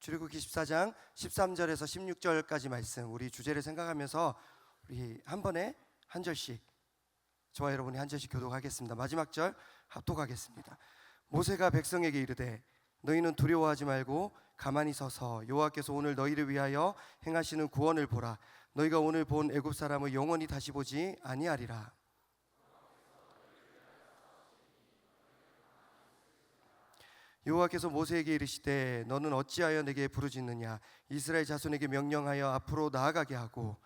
출애굽기 14장 13절에서 16절까지 말씀, 우리 주제를 생각하면서 우리 한 번에 한 절씩, 저와 여러분이 한 절씩 교독하겠습니다. 마지막 절 합독하겠습니다. 모세가 백성에게 이르되 너희는 두려워하지 말고 가만히 서서 여호와께서 오늘 너희를 위하여 행하시는 구원을 보라. 너희가 오늘 본 애굽 사람을 영원히 다시 보지 아니하리라. 여호와께서 모세에게 이르시되 너는 어찌하여 내게 부르짖느냐. 이스라엘 자손에게 명령하여 앞으로 나아가게 하고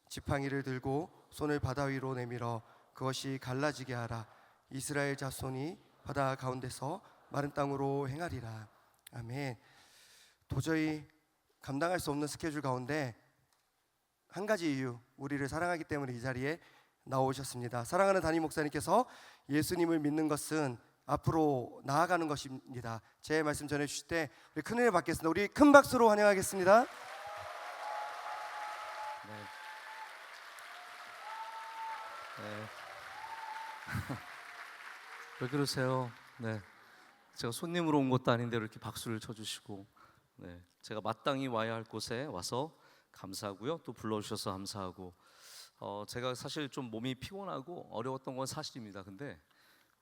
지팡이를 들고 손을 바다 위로 내밀어 그것이 갈라지게 하라. 이스라엘 자손이 바다 가운데서 마른 땅으로 행하리라. 아멘. 도저히 감당할 수 없는 스케줄 가운데 한 가지 이유, 우리를 사랑하기 때문에 이 자리에 나오셨습니다. 사랑하는 담임 목사님께서 예수님을 믿는 것은 앞으로 나아가는 것입니다. 제 말씀 전해주실 때 우리 큰 은혜 받겠습니다. 우리 큰 박수로 환영하겠습니다. 왜 그러세요? 네, 제가 손님으로 온 것도 아닌데 이렇게 박수를 쳐주시고, 제가 마땅히 와야 할 곳에 와서 감사하고요, 또 불러주셔서 감사하고, 제가 사실 좀 몸이 피곤하고 어려웠던 건 사실입니다. 근데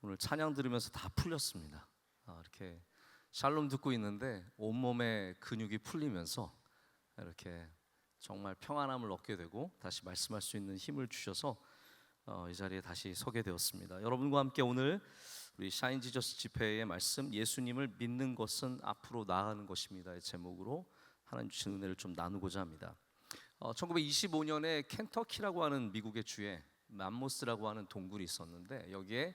오늘 찬양 들으면서 다 풀렸습니다. 이렇게 샬롬 듣고 있는데 온몸에 근육이 풀리면서 이렇게 정말 평안함을 얻게 되고 다시 말씀할 수 있는 힘을 주셔서 이 자리에 다시 서게 되었습니다. 여러분과 함께 오늘 우리 샤인 지저스 집회의 말씀, 예수님을 믿는 것은 앞으로 나아가는 것입니다의 제목으로 하나님 주신 은혜를 좀 나누고자 합니다. 1925년에 켄터키라고 하는 미국의 주에 맘모스라고 하는 동굴이 있었는데, 여기에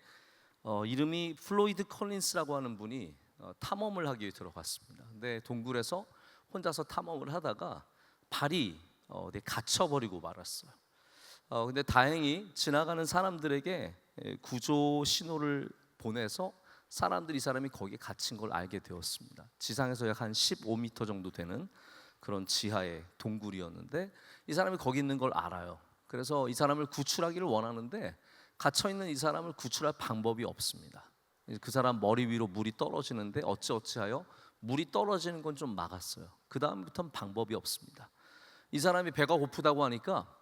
이름이 플로이드 컬린스라고 하는 분이 탐험을 하기 위해 들어갔습니다. 근데 동굴에서 혼자서 탐험을 하다가 발이 갇혀버리고 말았어요. 근데 다행히 지나가는 사람들에게 구조 신호를 보내서 사람들이 이 사람이 거기에 갇힌 걸 알게 되었습니다. 지상에서 약 한 15m 정도 되는 그런 지하의 동굴이었는데 이 사람이 거기 있는 걸 알아요. 그래서 이 사람을 구출하기를 원하는데 갇혀있는 이 사람을 구출할 방법이 없습니다. 그 사람 머리 위로 물이 떨어지는데 어찌하여 물이 떨어지는 건 좀 막았어요. 그 다음부터는 방법이 없습니다. 이 사람이 배가 고프다고 하니까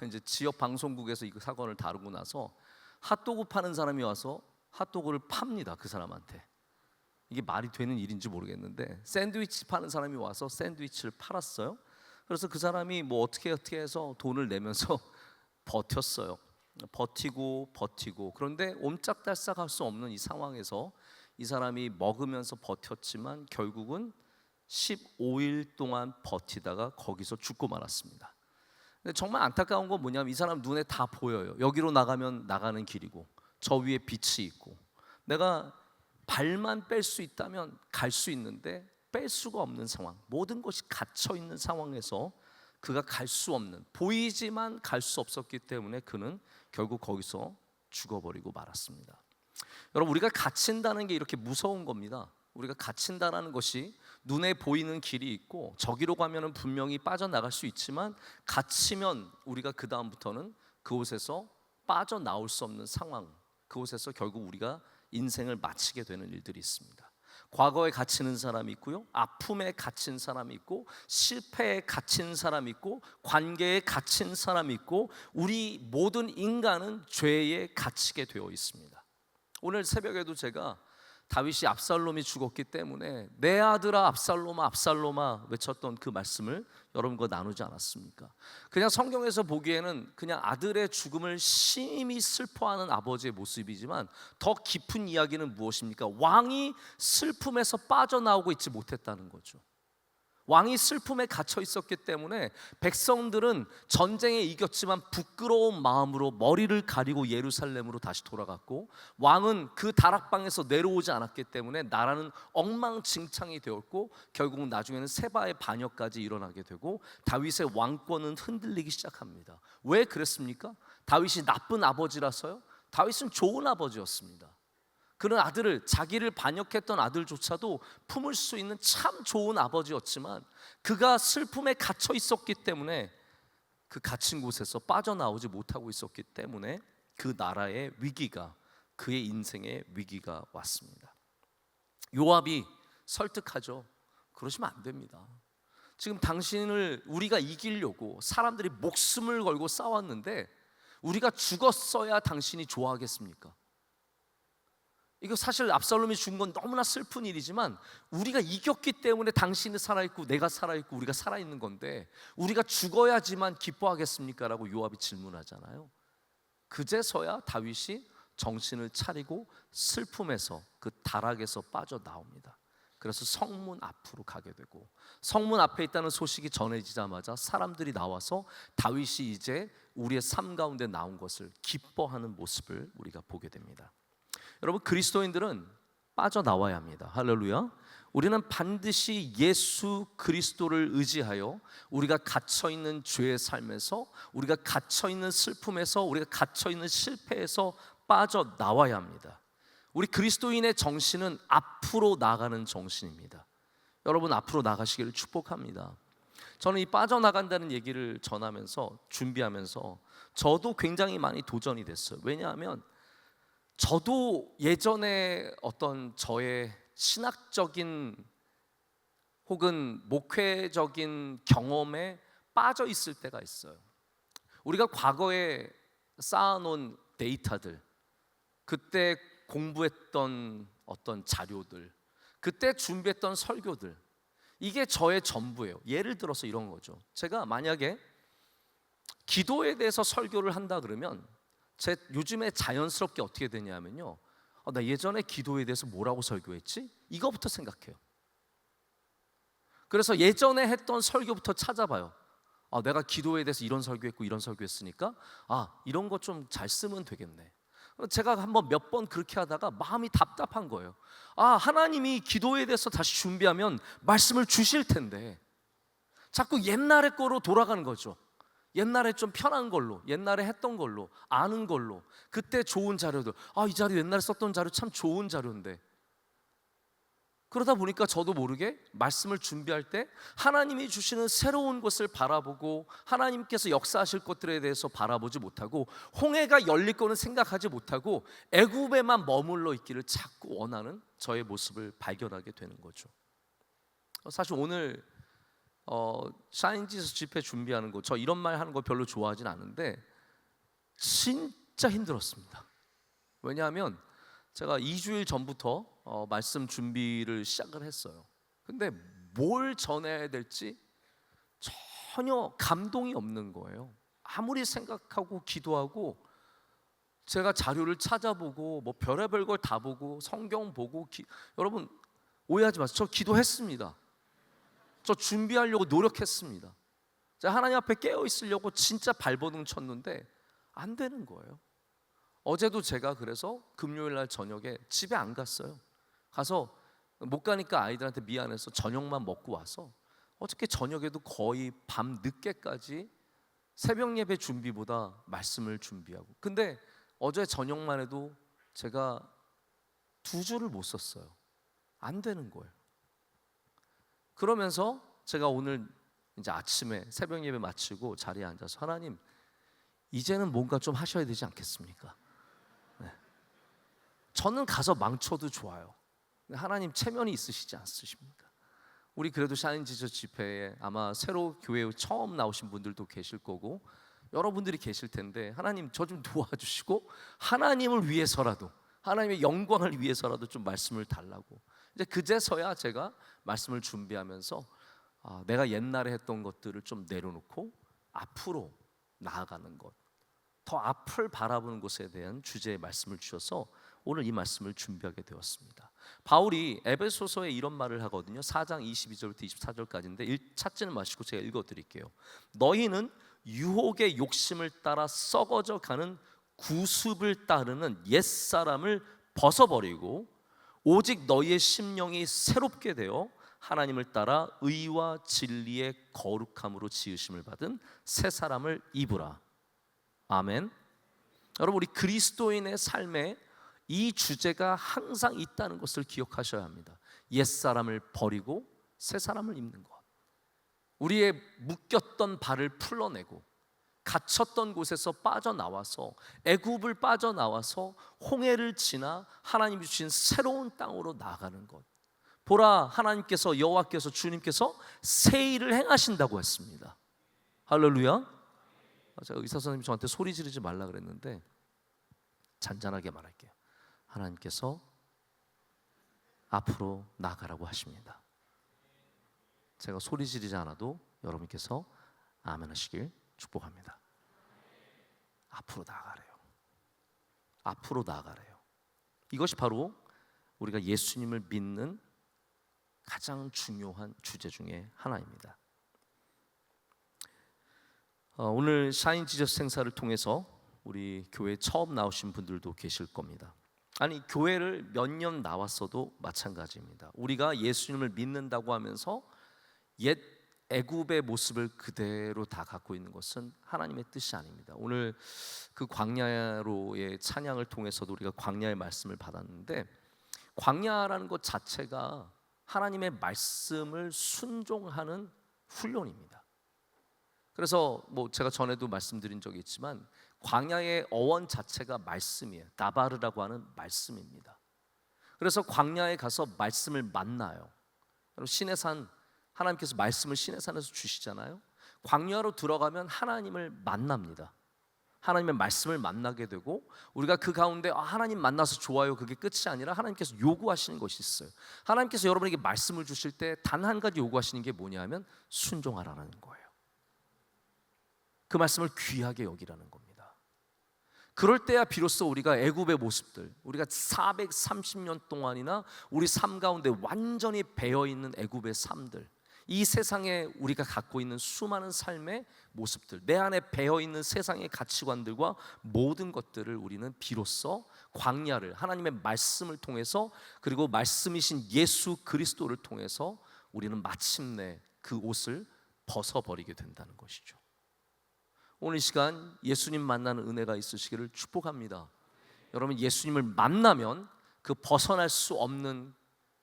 이제 지역 방송국에서 이 사건을 다루고 나서 핫도그 파는 사람이 와서 핫도그를 팝니다. 그 사람한테. 이게 말이 되는 일인지 모르겠는데 샌드위치 파는 사람이 와서 샌드위치를 팔았어요. 그래서 그 사람이 뭐 어떻게 해서 돈을 내면서 버텼어요. 버티고 그런데 옴짝달싹할 수 없는 이 상황에서 이 사람이 먹으면서 버텼지만 결국은 15일 동안 버티다가 거기서 죽고 말았습니다. 근데 정말 안타까운 건 뭐냐면 이 사람 눈에 다 보여요. 여기로 나가면 나가는 길이고 저 위에 빛이 있고 내가 발만 뺄 수 있다면 갈 수 있는데 뺄 수가 없는 상황, 모든 것이 갇혀 있는 상황에서 그가 갈 수 없는, 보이지만 갈 수 없었기 때문에 그는 결국 거기서 죽어버리고 말았습니다. 여러분, 우리가 갇힌다는 게 이렇게 무서운 겁니다. 우리가 갇힌다는 것이 눈에 보이는 길이 있고 저기로 가면은 분명히 빠져나갈 수 있지만 갇히면 우리가 그 다음부터는 그곳에서 빠져나올 수 없는 상황, 그곳에서 결국 우리가 인생을 마치게 되는 일들이 있습니다. 과거에 갇히는 사람이 있고요, 아픔에 갇힌 사람이 있고, 실패에 갇힌 사람이 있고, 관계에 갇힌 사람이 있고, 우리 모든 인간은 죄에 갇히게 되어 있습니다. 오늘 새벽에도 제가 다윗이 압살롬이 죽었기 때문에 내 아들아 압살롬아 압살롬아 외쳤던 그 말씀을 여러분과 나누지 않았습니까? 그냥 성경에서 보기에는 그냥 아들의 죽음을 심히 슬퍼하는 아버지의 모습이지만 더 깊은 이야기는 무엇입니까? 왕이 슬픔에서 빠져나오고 있지 못했다는 거죠. 왕이 슬픔에 갇혀 있었기 때문에 백성들은 전쟁에 이겼지만 부끄러운 마음으로 머리를 가리고 예루살렘으로 다시 돌아갔고, 왕은 그 다락방에서 내려오지 않았기 때문에 나라는 엉망진창이 되었고 결국은 나중에는 세바의 반역까지 일어나게 되고 다윗의 왕권은 흔들리기 시작합니다. 왜 그랬습니까? 다윗이 나쁜 아버지라서요? 다윗은 좋은 아버지였습니다. 그런 아들을, 자기를 반역했던 아들조차도 품을 수 있는 참 좋은 아버지였지만 그가 슬픔에 갇혀 있었기 때문에, 그 갇힌 곳에서 빠져나오지 못하고 있었기 때문에 그 나라의 위기가, 그의 인생의 위기가 왔습니다. 요압이 설득하죠. 그러시면 안 됩니다. 지금 당신을 우리가 이기려고 사람들이 목숨을 걸고 싸웠는데 우리가 죽었어야 당신이 좋아하겠습니까? 이거 사실 압살롬이 죽은 건 너무나 슬픈 일이지만 우리가 이겼기 때문에 당신이 살아있고 내가 살아있고 우리가 살아있는 건데 우리가 죽어야지만 기뻐하겠습니까? 라고 요압이 질문하잖아요. 그제서야 다윗이 정신을 차리고 슬픔에서 그 다락에서 빠져나옵니다. 그래서 성문 앞으로 가게 되고 성문 앞에 있다는 소식이 전해지자마자 사람들이 나와서 다윗이 이제 우리의 삶 가운데 나온 것을 기뻐하는 모습을 우리가 보게 됩니다. 여러분, 그리스도인들은 빠져나와야 합니다. 할렐루야. 우리는 반드시 예수 그리스도를 의지하여 우리가 갇혀있는 죄의 삶에서, 우리가 갇혀있는 슬픔에서, 우리가 갇혀있는 실패에서 빠져나와야 합니다. 우리 그리스도인의 정신은 앞으로 나가는 정신입니다. 여러분, 앞으로 나가시기를 축복합니다. 저는 이 빠져나간다는 얘기를 전하면서, 준비하면서 저도 굉장히 많이 도전이 됐어요. 왜냐하면 저도 예전에 어떤 저의 신학적인 혹은 목회적인 경험에 빠져 있을 때가 있어요. 우리가 과거에 쌓아놓은 데이터들, 그때 공부했던 어떤 자료들, 그때 준비했던 설교들, 이게 저의 전부예요. 예를 들어서 이런 거죠. 제가 만약에 기도에 대해서 설교를 한다 그러면 제 요즘에 자연스럽게 어떻게 되냐면요, 나 예전에 기도에 대해서 뭐라고 설교했지? 이거부터 생각해요. 그래서 예전에 했던 설교부터 찾아봐요. 내가 기도에 대해서 이런 설교했고 이런 설교했으니까 이런 거 좀 잘 쓰면 되겠네. 제가 한번 몇 번 그렇게 하다가 마음이 답답한 거예요. 하나님이 기도에 대해서 다시 준비하면 말씀을 주실 텐데 자꾸 옛날의 거로 돌아가는 거죠. 옛날에 좀 편한 걸로, 옛날에 했던 걸로, 아는 걸로, 그때 좋은 자료들, 이 자료 옛날에 썼던 자료 참 좋은 자료인데, 그러다 보니까 저도 모르게 말씀을 준비할 때 하나님이 주시는 새로운 것을 바라보고 하나님께서 역사하실 것들에 대해서 바라보지 못하고 홍해가 열릴 거는 생각하지 못하고 애굽에만 머물러 있기를 자꾸 원하는 저의 모습을 발견하게 되는 거죠. 사실 오늘 샤인지스 집회 준비하는 거, 저 이런 말 하는 거 별로 좋아하진 않은데 진짜 힘들었습니다. 왜냐하면 제가 2주일 전부터 말씀 준비를 시작을 했어요. 근데 뭘 전해야 될지 전혀 감동이 없는 거예요. 아무리 생각하고 기도하고 제가 자료를 찾아보고 뭐 별의별 걸 다 보고 성경 보고 여러분 오해하지 마세요. 저 기도했습니다. 저 준비하려고 노력했습니다. 제가 하나님 앞에 깨어 있으려고 진짜 발버둥 쳤는데 안 되는 거예요. 어제도 제가 그래서 금요일 날 저녁에 집에 안 갔어요. 가서 못 가니까 아이들한테 미안해서 저녁만 먹고 와서 어저께 저녁에도 거의 밤 늦게까지 새벽 예배 준비보다 말씀을 준비하고, 근데 어제 저녁만 해도 제가 2주를 못 썼어요. 안 되는 거예요. 그러면서 제가 오늘 이제 아침에 새벽 예배 마치고 자리에 앉아서 하나님, 이제는 뭔가 좀 하셔야 되지 않겠습니까? 네. 저는 가서 망쳐도 좋아요. 하나님 체면이 있으시지 않으십니까? 우리 그래도 샤인지저 집회에 아마 새로 교회에 처음 나오신 분들도 계실 거고 여러분들이 계실 텐데, 하나님 저 좀 도와주시고 하나님을 위해서라도, 하나님의 영광을 위해서라도 좀 말씀을 달라고. 이제 그제서야 제가 말씀을 준비하면서 내가 옛날에 했던 것들을 좀 내려놓고 앞으로 나아가는 것, 더 앞을 바라보는 것에 대한 주제의 말씀을 주셔서 오늘 이 말씀을 준비하게 되었습니다. 바울이 에베소서에 이런 말을 하거든요. 4장 22절부터 24절까지인데 찾지는 마시고 제가 읽어드릴게요. 너희는 유혹의 욕심을 따라 썩어져 가는 구습을 따르는 옛사람을 벗어버리고 오직 너희의 심령이 새롭게 되어 하나님을 따라 의와 진리의 거룩함으로 지으심을 받은 새 사람을 입으라. 아멘. 여러분, 우리 그리스도인의 삶에 이 주제가 항상 있다는 것을 기억하셔야 합니다. 옛사람을 버리고 새 사람을 입는 것, 우리의 묶였던 발을 풀어내고 갇혔던 곳에서 빠져나와서 애굽을 빠져나와서 홍해를 지나 하나님이 주신 새로운 땅으로 나아가는 것, 보라, 하나님께서, 여호와께서, 주님께서 새 일을 행하신다고 했습니다. 할렐루야. 제가 의사 선생님이 저한테 소리 지르지 말라 그랬는데 잔잔하게 말할게요. 하나님께서 앞으로 나아가라고 하십니다. 제가 소리 지르지 않아도 여러분께서 아멘 하시길 축복합니다. 앞으로 나아가래요. 앞으로 나아가래요. 이것이 바로 우리가 예수님을 믿는 가장 중요한 주제 중에 하나입니다. 오늘 샤인 지저스 행사를 통해서 우리 교회에 처음 나오신 분들도 계실 겁니다. 아니, 교회를 몇 년 나왔어도 마찬가지입니다. 우리가 예수님을 믿는다고 하면서 옛 애굽의 모습을 그대로 다 갖고 있는 것은 하나님의 뜻이 아닙니다. 오늘 그 광야로의 찬양을 통해서도 우리가 광야의 말씀을 받았는데, 광야라는 것 자체가 하나님의 말씀을 순종하는 훈련입니다. 그래서 뭐 제가 전에도 말씀드린 적이 있지만 광야의 어원 자체가 말씀이에요. 다바르라고 하는 말씀입니다. 그래서 광야에 가서 말씀을 만나요. 시내산, 하나님께서 말씀을 시내산에서 주시잖아요. 광야로 들어가면 하나님을 만납니다. 하나님의 말씀을 만나게 되고, 우리가 그 가운데 하나님 만나서 좋아요, 그게 끝이 아니라 하나님께서 요구하시는 것이 있어요. 하나님께서 여러분에게 말씀을 주실 때 단 한 가지 요구하시는 게 뭐냐면 순종하라는 거예요. 그 말씀을 귀하게 여기라는 겁니다. 그럴 때야 비로소 우리가 애굽의 모습들, 우리가 430년 동안이나 우리 삶 가운데 완전히 배어있는 애굽의 삶들, 이 세상에 우리가 갖고 있는 수많은 삶의 모습들, 내 안에 배어있는 세상의 가치관들과 모든 것들을 우리는 비로소 광야를, 하나님의 말씀을 통해서, 그리고 말씀이신 예수 그리스도를 통해서 우리는 마침내 그 옷을 벗어버리게 된다는 것이죠. 오늘 이 시간 예수님 만나는 은혜가 있으시기를 축복합니다. 여러분, 예수님을 만나면 그 벗어날 수 없는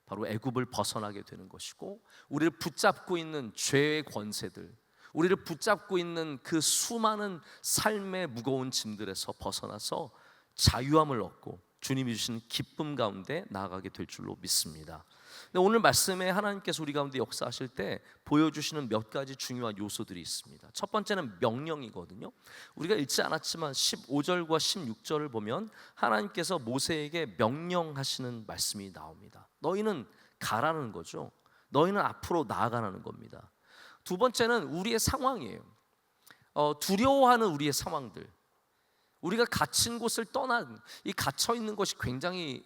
바로 애굽을 벗어나게 되는 것이고, 우리를 붙잡고 있는 죄의 권세들, 우리를 붙잡고 있는 그 수많은 삶의 무거운 짐들에서 벗어나서 자유함을 얻고 주님이 주시는 기쁨 가운데 나아가게 될 줄로 믿습니다. 근데 오늘 말씀에 하나님께서 우리 가운데 역사하실 때 보여주시는 몇 가지 중요한 요소들이 있습니다. 첫 번째는 명령이거든요. 우리가 읽지 않았지만 15절과 16절을 보면 하나님께서 모세에게 명령하시는 말씀이 나옵니다. 너희는 가라는 거죠. 너희는 앞으로 나아가라는 겁니다. 두 번째는 우리의 상황이에요. 두려워하는 우리의 상황들, 우리가 갇힌 곳을 떠난, 이 갇혀 있는 것이 굉장히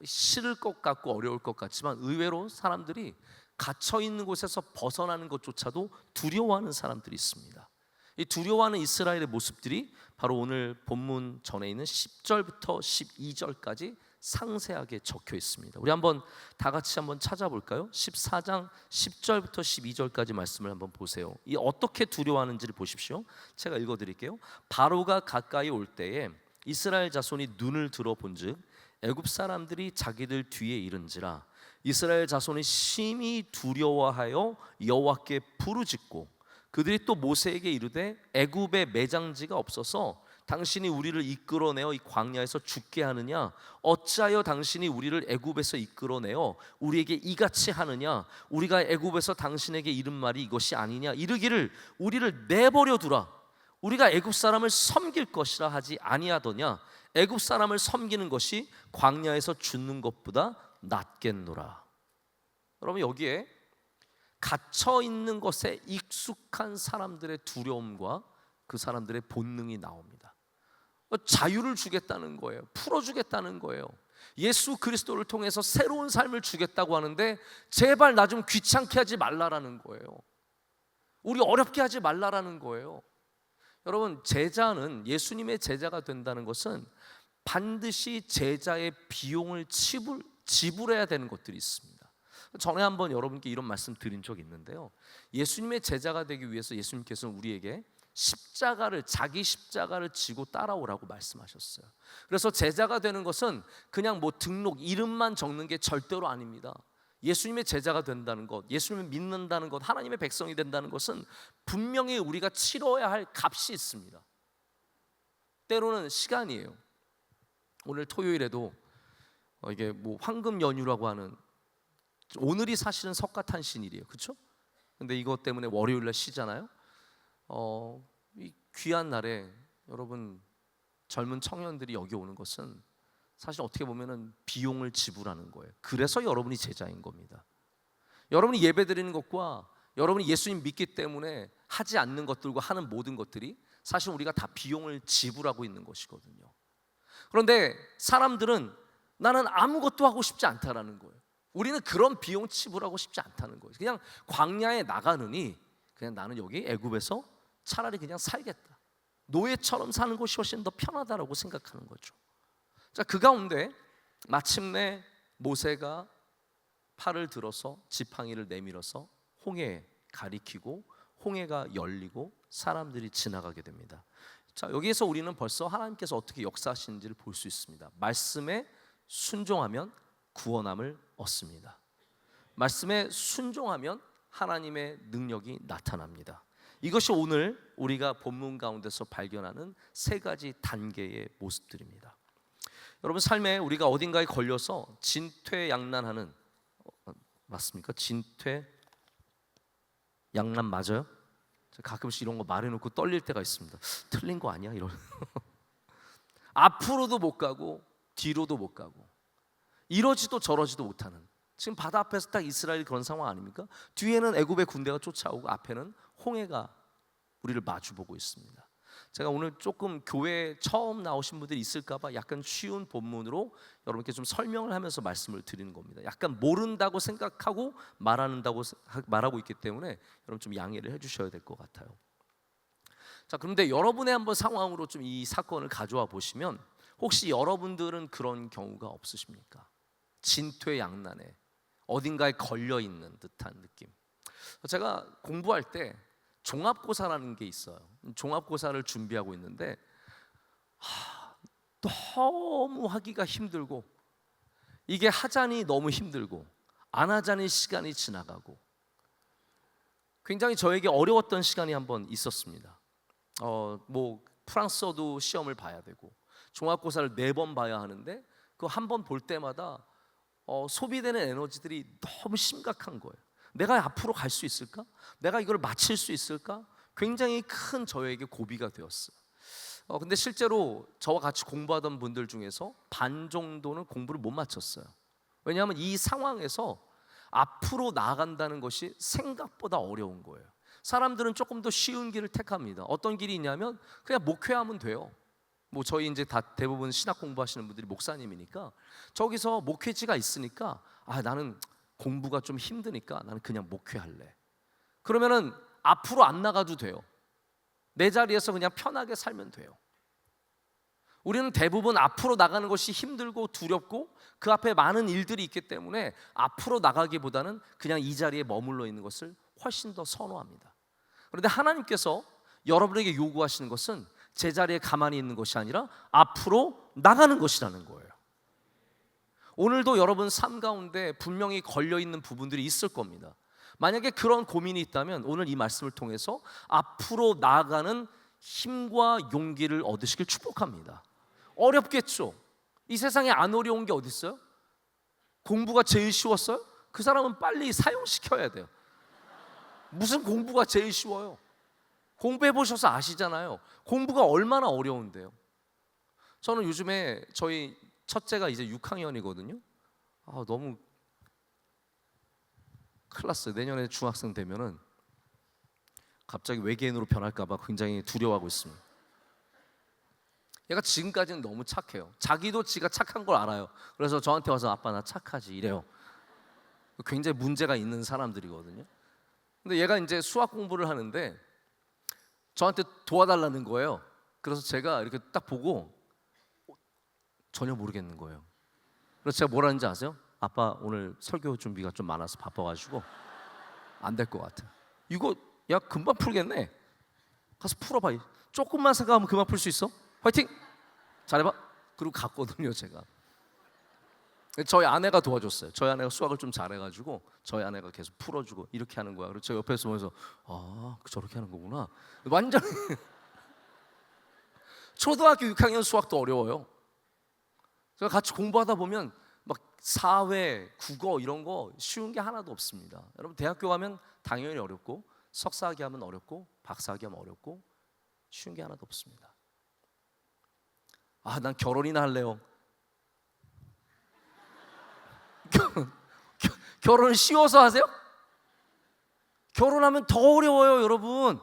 싫을 것 같고 어려울 것 같지만, 의외로 사람들이 갇혀 있는 곳에서 벗어나는 것조차도 두려워하는 사람들이 있습니다. 이 두려워하는 이스라엘의 모습들이 바로 오늘 본문 전에 있는 10절부터 12절까지 상세하게 적혀 있습니다. 우리 한번 다 같이 한번 찾아볼까요? 14장 10절부터 12절까지 말씀을 한번 보세요. 이 어떻게 두려워하는지를 보십시오. 제가 읽어드릴게요. 바로가 가까이 올 때에 이스라엘 자손이 눈을 들어본즉 애굽 사람들이 자기들 뒤에 이른지라 이스라엘 자손이 심히 두려워하여 여호와께 부르짖고, 그들이 또 모세에게 이르되 애굽에 매장지가 없어서 당신이 우리를 이끌어내어 이 광야에서 죽게 하느냐? 어찌하여 당신이 우리를 애굽에서 이끌어내어 우리에게 이같이 하느냐? 우리가 애굽에서 당신에게 이른 말이 이것이 아니냐? 이르기를 우리를 내버려 두라. 우리가 애굽 사람을 섬길 것이라 하지 아니하더냐? 애굽 사람을 섬기는 것이 광야에서 죽는 것보다 낫겠노라. 여러분, 여기에 갇혀 있는 것에 익숙한 사람들의 두려움과 그 사람들의 본능이 나옵니다. 자유를 주겠다는 거예요. 풀어주겠다는 거예요. 예수 그리스도를 통해서 새로운 삶을 주겠다고 하는데 제발 나 좀 귀찮게 하지 말라라는 거예요. 우리 어렵게 하지 말라라는 거예요. 여러분, 제자는, 예수님의 제자가 된다는 것은 반드시 제자의 비용을 지불해야 되는 것들이 있습니다. 전에 한번 여러분께 이런 말씀 드린 적이 있는데요, 예수님의 제자가 되기 위해서 예수님께서는 우리에게 자기 십자가를 지고 따라오라고 말씀하셨어요. 그래서 제자가 되는 것은 그냥 뭐 등록 이름만 적는 게 절대로 아닙니다. 예수님의 제자가 된다는 것, 예수님을 믿는다는 것, 하나님의 백성이 된다는 것은 분명히 우리가 치러야 할 값이 있습니다. 때로는 시간이에요. 오늘 토요일에도 이게 뭐 황금 연휴라고 하는 오늘이 사실은 석가탄신일이에요, 그렇죠? 근데 이것 때문에 월요일날 쉬잖아요. 이 귀한 날에 여러분 젊은 청년들이 여기 오는 것은 사실 어떻게 보면은 비용을 지불하는 거예요. 그래서 여러분이 제자인 겁니다. 여러분이 예배드리는 것과 여러분이 예수님 믿기 때문에 하지 않는 것들과 하는 모든 것들이 사실 우리가 다 비용을 지불하고 있는 것이거든요. 그런데 사람들은 나는 아무것도 하고 싶지 않다라는 거예요. 우리는 그런 비용 지불하고 싶지 않다는 거예요. 그냥 광야에 나가느니 그냥 나는 여기 애굽에서 차라리 그냥 살겠다. 노예처럼 사는 것이 훨씬 더 편하다라고 생각하는 거죠. 자, 그 가운데 마침내 모세가 팔을 들어서 지팡이를 내밀어서 홍해에 가리키고 홍해가 열리고 사람들이 지나가게 됩니다. 자, 여기에서 우리는 벌써 하나님께서 어떻게 역사하시는지를 볼 수 있습니다. 말씀에 순종하면 구원함을 얻습니다. 말씀에 순종하면 하나님의 능력이 나타납니다. 이것이 오늘 우리가 본문 가운데서 발견하는 세 가지 단계의 모습들입니다. 여러분 삶에 우리가 어딘가에 걸려서 진퇴양난하는, 맞습니까? 진퇴양난 맞아요? 가끔씩 이런 거 말해놓고 떨릴 때가 있습니다. 틀린 거 아니야? 이런 앞으로도 못 가고 뒤로도 못 가고 이러지도 저러지도 못하는, 지금 바다 앞에서 딱 이스라엘이 그런 상황 아닙니까? 뒤에는 애굽의 군대가 쫓아오고 앞에는 홍해가 우리를 마주보고 있습니다. 제가 오늘 조금 교회에 처음 나오신 분들이 있을까봐 약간 쉬운 본문으로 여러분께 좀 설명을 하면서 말씀을 드리는 겁니다. 약간 모른다고 생각하고 말하고 있기 때문에 여러분 좀 양해를 해주셔야 될 것 같아요. 자, 그런데 여러분의 한번 상황으로 좀 이 사건을 가져와 보시면 혹시 여러분들은 그런 경우가 없으십니까? 진퇴양난에 어딘가에 걸려 있는 듯한 느낌. 제가 공부할 때 종합고사라는 게 있어요. 종합고사를 준비하고 있는데 너무 하기가 힘들고 이게 하자니 너무 힘들고 안 하자니 시간이 지나가고 굉장히 저에게 어려웠던 시간이 한번 있었습니다. 뭐 프랑스어도 시험을 봐야 되고 종합고사를 4번 봐야 하는데 그 한 번 볼 때마다 소비되는 에너지들이 너무 심각한 거예요. 내가 앞으로 갈 수 있을까? 내가 이걸 마칠 수 있을까? 굉장히 큰 저에게 고비가 되었어요. 근데 실제로 저와 같이 공부하던 분들 중에서 반 정도는 공부를 못 마쳤어요. 왜냐하면 이 상황에서 앞으로 나아간다는 것이 생각보다 어려운 거예요. 사람들은 조금 더 쉬운 길을 택합니다. 어떤 길이 있냐면 그냥 목회하면 돼요. 뭐 저희 이제 다 대부분 신학 공부하시는 분들이 목사님이니까 저기서 목회지가 있으니까 나는 공부가 좀 힘드니까 나는 그냥 목회할래. 그러면은 앞으로 안 나가도 돼요. 내 자리에서 그냥 편하게 살면 돼요. 우리는 대부분 앞으로 나가는 것이 힘들고 두렵고 그 앞에 많은 일들이 있기 때문에 앞으로 나가기보다는 그냥 이 자리에 머물러 있는 것을 훨씬 더 선호합니다. 그런데 하나님께서 여러분에게 요구하시는 것은 제자리에 가만히 있는 것이 아니라 앞으로 나가는 것이라는 거예요. 오늘도 여러분 삶 가운데 분명히 걸려있는 부분들이 있을 겁니다. 만약에 그런 고민이 있다면 오늘 이 말씀을 통해서 앞으로 나아가는 힘과 용기를 얻으시길 축복합니다. 어렵겠죠. 이 세상에 안 어려운 게 어디 있어요? 공부가 제일 쉬웠어요? 그 사람은 빨리 사용시켜야 돼요. 무슨 공부가 제일 쉬워요? 공부해 보셔서 아시잖아요. 공부가 얼마나 어려운데요. 저는 요즘에 저희 첫째가 이제 6학년이거든요. 너무 큰일 났어요. 내년에 중학생 되면은 갑자기 외계인으로 변할까봐 굉장히 두려워하고 있습니다. 얘가 지금까지는 너무 착해요. 자기도 지가 착한 걸 알아요. 그래서 저한테 와서 아빠 나 착하지 이래요. 굉장히 문제가 있는 사람들이거든요. 근데 얘가 이제 수학 공부를 하는데 저한테 도와달라는 거예요. 그래서 제가 이렇게 딱 보고 전혀 모르겠는 거예요. 그래서 제가 뭐라는지 아세요? 아빠 오늘 설교 준비가 좀 많아서 바빠가지고 안 될 것 같아. 이거 야 금방 풀겠네. 가서 풀어봐. 조금만 생각하면 금방 풀 수 있어. 화이팅! 잘해봐. 그리고 갔거든요 제가. 저희 아내가 도와줬어요. 저희 아내가 수학을 좀 잘해가지고 저희 아내가 계속 풀어주고 이렇게 하는 거야. 그래서 제가 옆에서 보면서 저렇게 하는 거구나. 완전 초등학교 6학년 수학도 어려워요. 제가 같이 공부하다 보면 막 사회, 국어 이런 거 쉬운 게 하나도 없습니다. 여러분 대학교 가면 당연히 어렵고, 석사학위 하면 어렵고, 박사학위 하면 어렵고, 쉬운 게 하나도 없습니다. 난 결혼이나 할래요. 결혼을 쉬워서 하세요? 결혼하면 더 어려워요, 여러분.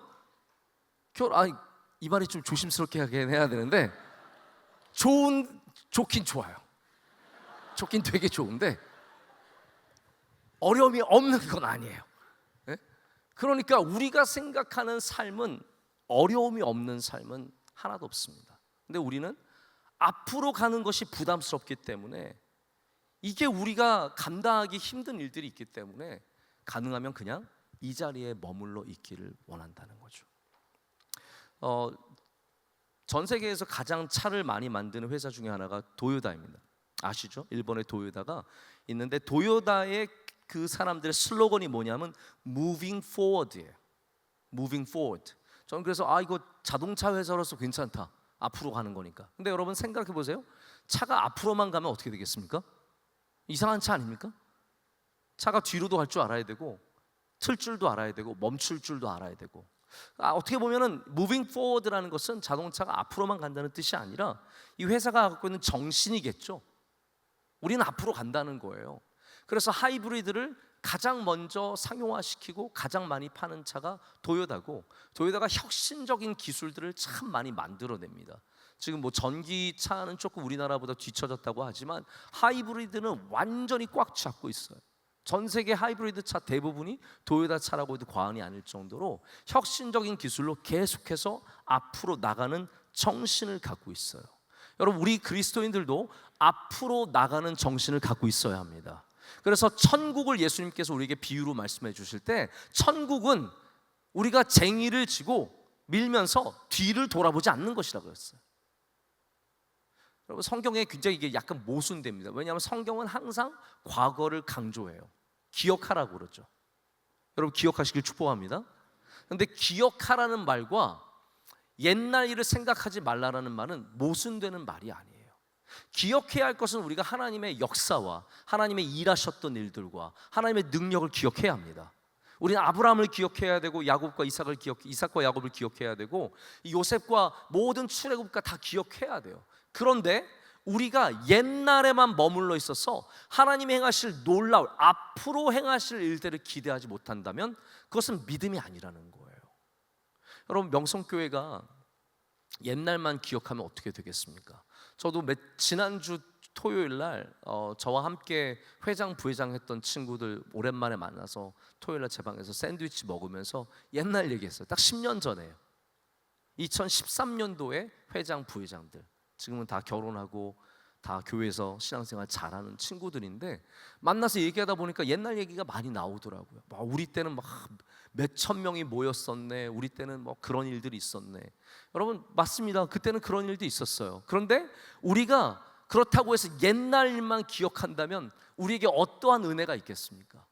이 말이 좀 조심스럽게 하긴 해야 되는데, 좋긴 좋아요. 좋긴 되게 좋은데 어려움이 없는 건 아니에요. 네? 그러니까 우리가 생각하는 삶은, 어려움이 없는 삶은 하나도 없습니다. 근데 우리는 앞으로 가는 것이 부담스럽기 때문에, 이게 우리가 감당하기 힘든 일들이 있기 때문에 가능하면 그냥 이 자리에 머물러 있기를 원한다는 거죠. 전 세계에서 가장 차를 많이 만드는 회사 중에 하나가 도요다입니다. 아시죠? 일본의 도요다가 있는데, 도요다의 그 사람들의 슬로건이 뭐냐면 Moving Forward예요. Moving Forward. 저는 그래서 이거 자동차 회사로서 괜찮다, 앞으로 가는 거니까. 근데 여러분 생각해 보세요. 차가 앞으로만 가면 어떻게 되겠습니까? 이상한 차 아닙니까? 차가 뒤로도 갈 줄 알아야 되고, 틀 줄도 알아야 되고, 멈출 줄도 알아야 되고. 어떻게 보면은 Moving Forward라는 것은 자동차가 앞으로만 간다는 뜻이 아니라 이 회사가 갖고 있는 정신이겠죠. 우리는 앞으로 간다는 거예요. 그래서 하이브리드를 가장 먼저 상용화시키고 가장 많이 파는 차가 도요다고, 도요다가 혁신적인 기술들을 참 많이 만들어냅니다. 지금 뭐 전기차는 조금 우리나라보다 뒤처졌다고 하지만 하이브리드는 완전히 꽉 잡고 있어요. 전 세계 하이브리드 차 대부분이 도요다 차라고 해도 과언이 아닐 정도로 혁신적인 기술로 계속해서 앞으로 나가는 정신을 갖고 있어요. 여러분, 우리 그리스도인들도 앞으로 나가는 정신을 갖고 있어야 합니다. 그래서 천국을 예수님께서 우리에게 비유로 말씀해 주실 때, 천국은 우리가 쟁의를 지고 밀면서 뒤를 돌아보지 않는 것이라고 했어요. 여러분, 성경에 굉장히 이게 약간 모순됩니다. 왜냐하면 성경은 항상 과거를 강조해요. 기억하라고 그러죠. 여러분, 기억하시길 축복합니다. 그런데 기억하라는 말과 옛날 일을 생각하지 말라라는 말은 모순되는 말이 아니에요. 기억해야 할 것은 우리가 하나님의 역사와 하나님의 일하셨던 일들과 하나님의 능력을 기억해야 합니다. 우리는 아브라함을 기억해야 되고, 야곱과 이삭과 야곱을 기억해야 되고, 요셉과 모든 출애굽과 다 기억해야 돼요. 그런데 우리가 옛날에만 머물러 있어서 하나님이 행하실 놀라울, 앞으로 행하실 일들을 기대하지 못한다면 그것은 믿음이 아니라는 거예요. 여러분, 명성교회가 옛날만 기억하면 어떻게 되겠습니까? 저도 지난주 토요일 날 저와 함께 회장 부회장 했던 친구들 오랜만에 만나서 토요일 날 제 방에서 샌드위치 먹으면서 옛날 얘기했어요. 딱 10년 전에요. 2013년도에 회장 부회장들, 지금은 다 결혼하고 다 교회에서 신앙생활 잘하는 친구들인데, 만나서 얘기하다 보니까 옛날 얘기가 많이 나오더라고요. 우리 때는 막 몇천 명이 모였었네, 우리 때는 뭐 그런 일들이 있었네. 여러분, 맞습니다. 그때는 그런 일도 있었어요. 그런데 우리가 그렇다고 해서 옛날 일만 기억한다면 우리에게 어떠한 은혜가 있겠습니까?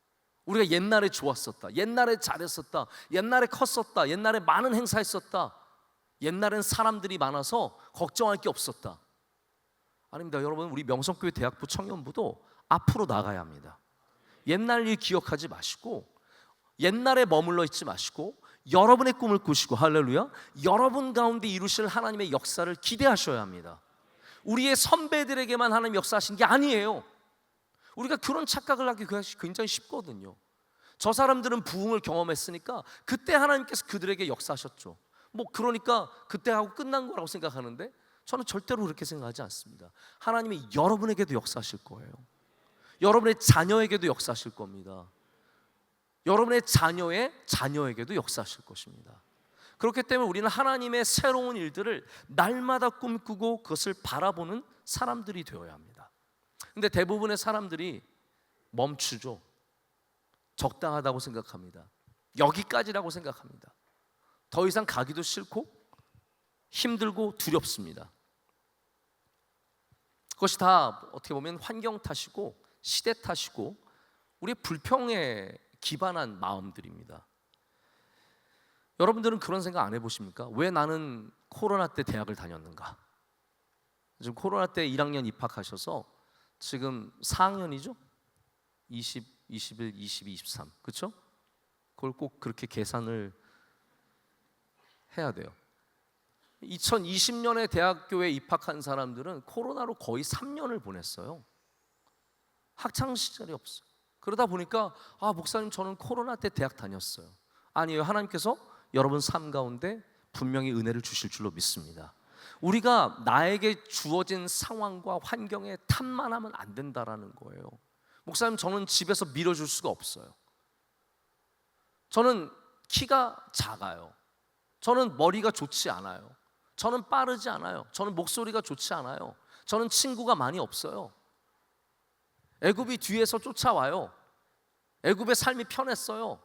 우리가 옛날에 좋았었다, 옛날에 잘했었다, 옛날에 컸었다, 옛날에 많은 행사했었다, 옛날엔 사람들이 많아서 걱정할 게 없었다. 아닙니다. 여러분, 우리 명성교회 대학부 청년부도 앞으로 나가야 합니다. 옛날 일 기억하지 마시고, 옛날에 머물러 있지 마시고, 여러분의 꿈을 꾸시고, 할렐루야, 여러분 가운데 이루실 하나님의 역사를 기대하셔야 합니다. 우리의 선배들에게만 하나님 역사하신 게 아니에요. 우리가 그런 착각을 하기 굉장히 쉽거든요. 저 사람들은 부흥을 경험했으니까 그때 하나님께서 그들에게 역사하셨죠. 그러니까 그때 하고 끝난 거라고 생각하는데, 저는 절대로 그렇게 생각하지 않습니다. 하나님이 여러분에게도 역사하실 거예요. 여러분의 자녀에게도 역사하실 겁니다. 여러분의 자녀의 자녀에게도 역사하실 것입니다. 그렇기 때문에 우리는 하나님의 새로운 일들을 날마다 꿈꾸고 그것을 바라보는 사람들이 되어야 합니다. 근데 대부분의 사람들이 멈추죠. 적당하다고 생각합니다. 여기까지라고 생각합니다. 더 이상 가기도 싫고 힘들고 두렵습니다. 그것이 다 어떻게 보면 환경 탓이고 시대 탓이고 우리의 불평에 기반한 마음들입니다. 여러분들은 그런 생각 안 해보십니까? 왜 나는 코로나 때 대학을 다녔는가? 지금 코로나 때 1학년 입학하셔서 지금 4학년이죠? 20, 21, 22, 23 그렇죠? 그걸 꼭 그렇게 계산을 해야 돼요. 2020년에 대학교에 입학한 사람들은 코로나로 거의 3년을 보냈어요. 학창 시절이 없어요. 그러다 보니까 목사님 저는 코로나 때 대학 다녔어요. 아니에요. 하나님께서 여러분 삶 가운데 분명히 은혜를 주실 줄로 믿습니다. 우리가 나에게 주어진 상황과 환경에 탓만 하면 안 된다라는 거예요. 목사님 저는 집에서 밀어줄 수가 없어요. 저는 키가 작아요. 저는 머리가 좋지 않아요. 저는 빠르지 않아요. 저는 목소리가 좋지 않아요. 저는 친구가 많이 없어요. 애굽이 뒤에서 쫓아와요. 애굽의 삶이 편했어요.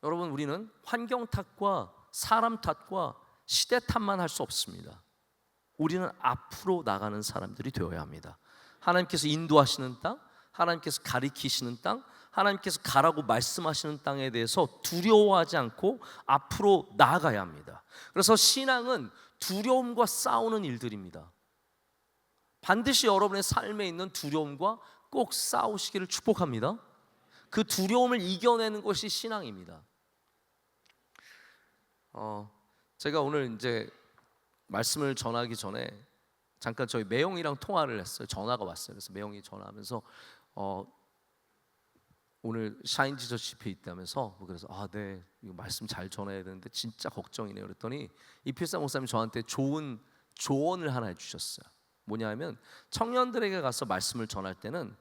여러분 우리는 환경 탓과 사람 탓과 시대 탓만 할 수 없습니다. 우리는 앞으로 나가는 사람들이 되어야 합니다. 하나님께서 인도하시는 땅, 하나님께서 가리키시는 땅, 하나님께서 가라고 말씀하시는 땅에 대해서 두려워하지 않고 앞으로 나아가야 합니다. 그래서 신앙은 두려움과 싸우는 일들입니다. 반드시 여러분의 삶에 있는 두려움과 꼭 싸우시기를 축복합니다. 그 두려움을 이겨내는 것이 신앙입니다. 제가 오늘 이제 말씀을 전하기 전에 잠깐 저희 매영이랑 통화를 했어요. 전화가 왔어요. 그래서 매영이 전화하면서 오늘 샤인 지저스 집회 있다면서 그래서 네 이거 말씀 잘 전해야 되는데 진짜 걱정이네요. 그랬더니 이필사 목사님이 저한테 좋은 조언을 하나 해주셨어요. 뭐냐면 청년들에게 가서 말씀을 전할 때는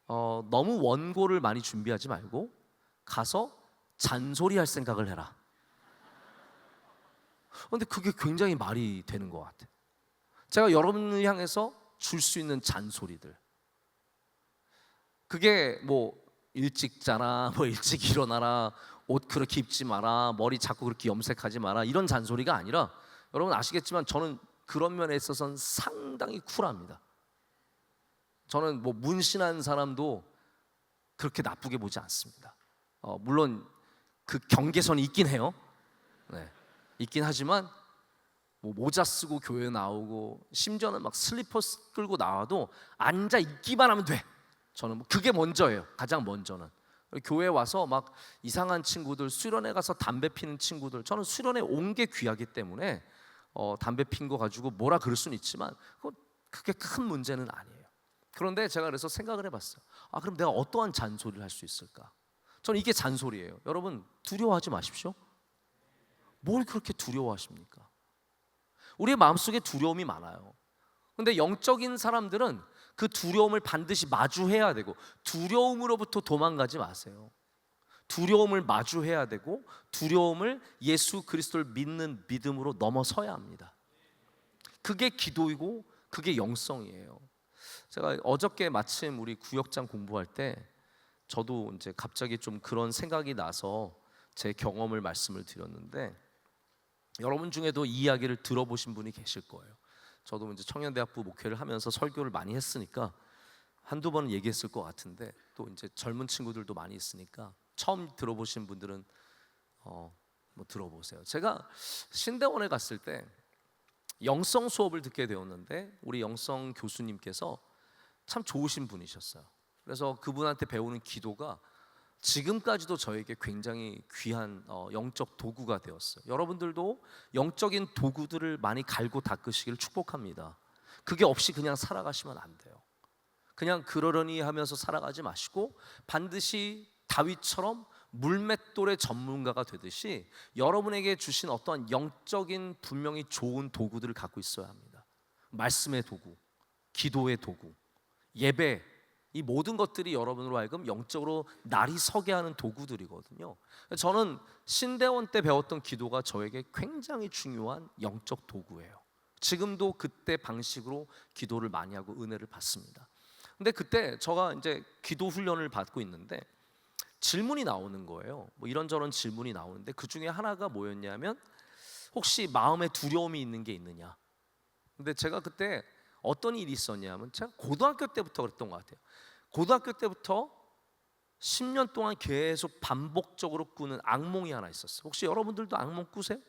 너무 원고를 많이 준비하지 말고 가서 잔소리할 생각을 해라. 그런데 그게 굉장히 말이 되는 것 같아요. 제가 여러분을 향해서 줄 수 있는 잔소리들, 그게 뭐 일찍 자라, 뭐 일찍 일어나라, 옷 그렇게 입지 마라, 머리 자꾸 그렇게 염색하지 마라, 이런 잔소리가 아니라, 여러분 아시겠지만 저는 그런 면에 있어서는 상당히 쿨합니다. 저는 뭐 문신한 사람도 그렇게 나쁘게 보지 않습니다. 물론 그 경계선이 있긴 해요. 네, 있긴 하지만 뭐 모자 쓰고 교회 나오고 심지어는 막 슬리퍼스 끌고 나와도 앉아 있기만 하면 돼. 저는 뭐 그게 먼저예요. 가장 먼저는. 교회 와서 막 이상한 친구들, 수련회 가서 담배 피는 친구들, 저는 수련회 온 게 귀하기 때문에 담배 핀 거 가지고 뭐라 그럴 수는 있지만 그게 큰 문제는 아니에요. 그런데 제가 그래서 생각을 해봤어요. 그럼 내가 어떠한 잔소리를 할 수 있을까? 저는 이게 잔소리예요. 여러분 두려워하지 마십시오. 뭘 그렇게 두려워하십니까? 우리의 마음속에 두려움이 많아요. 근데 영적인 사람들은 그 두려움을 반드시 마주해야 되고, 두려움으로부터 도망가지 마세요. 두려움을 마주해야 되고, 두려움을 예수 그리스도를 믿는 믿음으로 넘어서야 합니다. 그게 기도이고 그게 영성이에요. 제가 어저께 마침 우리 구역장 공부할 때 저도 이제 갑자기 좀 그런 생각이 나서 제 경험을 말씀을 드렸는데, 여러분 중에도 이 이야기를 들어보신 분이 계실 거예요. 저도 이제 청년대학부 목회를 하면서 설교를 많이 했으니까 한두 번은 얘기했을 것 같은데, 또 이제 젊은 친구들도 많이 있으니까 처음 들어보신 분들은 뭐 들어보세요. 제가 신대원에 갔을 때 영성 수업을 듣게 되었는데, 우리 영성 교수님께서 참 좋으신 분이셨어요. 그래서 그분한테 배우는 기도가 지금까지도 저에게 굉장히 귀한 영적 도구가 되었어요. 여러분들도 영적인 도구들을 많이 갈고 닦으시길 축복합니다. 그게 없이 그냥 살아가시면 안 돼요. 그냥 그러려니 하면서 살아가지 마시고, 반드시 다윗처럼 물맷돌의 전문가가 되듯이 여러분에게 주신 어떤 영적인 분명히 좋은 도구들을 갖고 있어야 합니다. 말씀의 도구, 기도의 도구, 예배, 이 모든 것들이 여러분으로 하여금 영적으로 날이 서게 하는 도구들이거든요. 저는 신대원 때 배웠던 기도가 저에게 굉장히 중요한 영적 도구예요. 지금도 그때 방식으로 기도를 많이 하고 은혜를 받습니다. 근데 그때 제가 이제 기도 훈련을 받고 있는데 질문이 나오는 거예요. 뭐 이런저런 질문이 나오는데 그 중에 하나가 뭐였냐면, 혹시 마음에 두려움이 있는 게 있느냐. 근데 제가 그때 어떤 일이 있었냐면, 제가 고등학교 때부터 그랬던 것 같아요. 고등학교 때부터 10년 동안 계속 반복적으로 꾸는 악몽이 하나 있었어요. 혹시 여러분들도 악몽 꾸세요?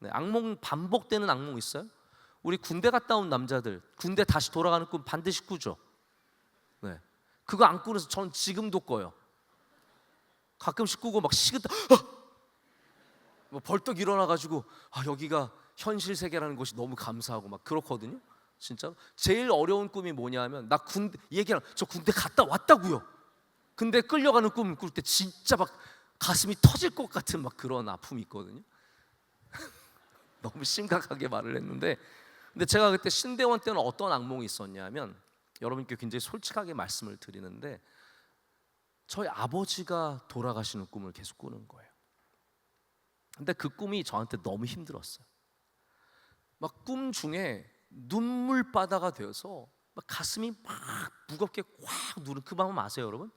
네, 악몽, 반복되는 악몽 있어요? 우리 군대 갔다 온 남자들, 군대 다시 돌아가는 꿈 반드시 꾸죠. 그거 안 꾸면서 전 지금도 꿔요. 가끔씩 꾸고 막 식은땀 뭐 벌떡 일어나가지고 여기가 현실 세계라는 것이 너무 감사하고 막 그렇거든요. 진짜 제일 어려운 꿈이 뭐냐면 나 군대 얘기랑 저 군대 갔다 왔다고요. 근데 끌려가는 꿈을 꿀 때 진짜 막 가슴이 터질 것 같은 막 그런 아픔이 있거든요. 너무 심각하게 말을 했는데, 근데 제가 그때 신대원 때는 어떤 악몽이 있었냐면, 여러분께 굉장히 솔직하게 말씀을 드리는데, 저희 아버지가 돌아가시는 꿈을 계속 꾸는 거예요. 근데 그 꿈이 저한테 너무 힘들었어요. 막 꿈 중에 눈물바다가 되어서 막 가슴이 막 무겁게 꽉 누르는 그 마음 아세요, 여러분?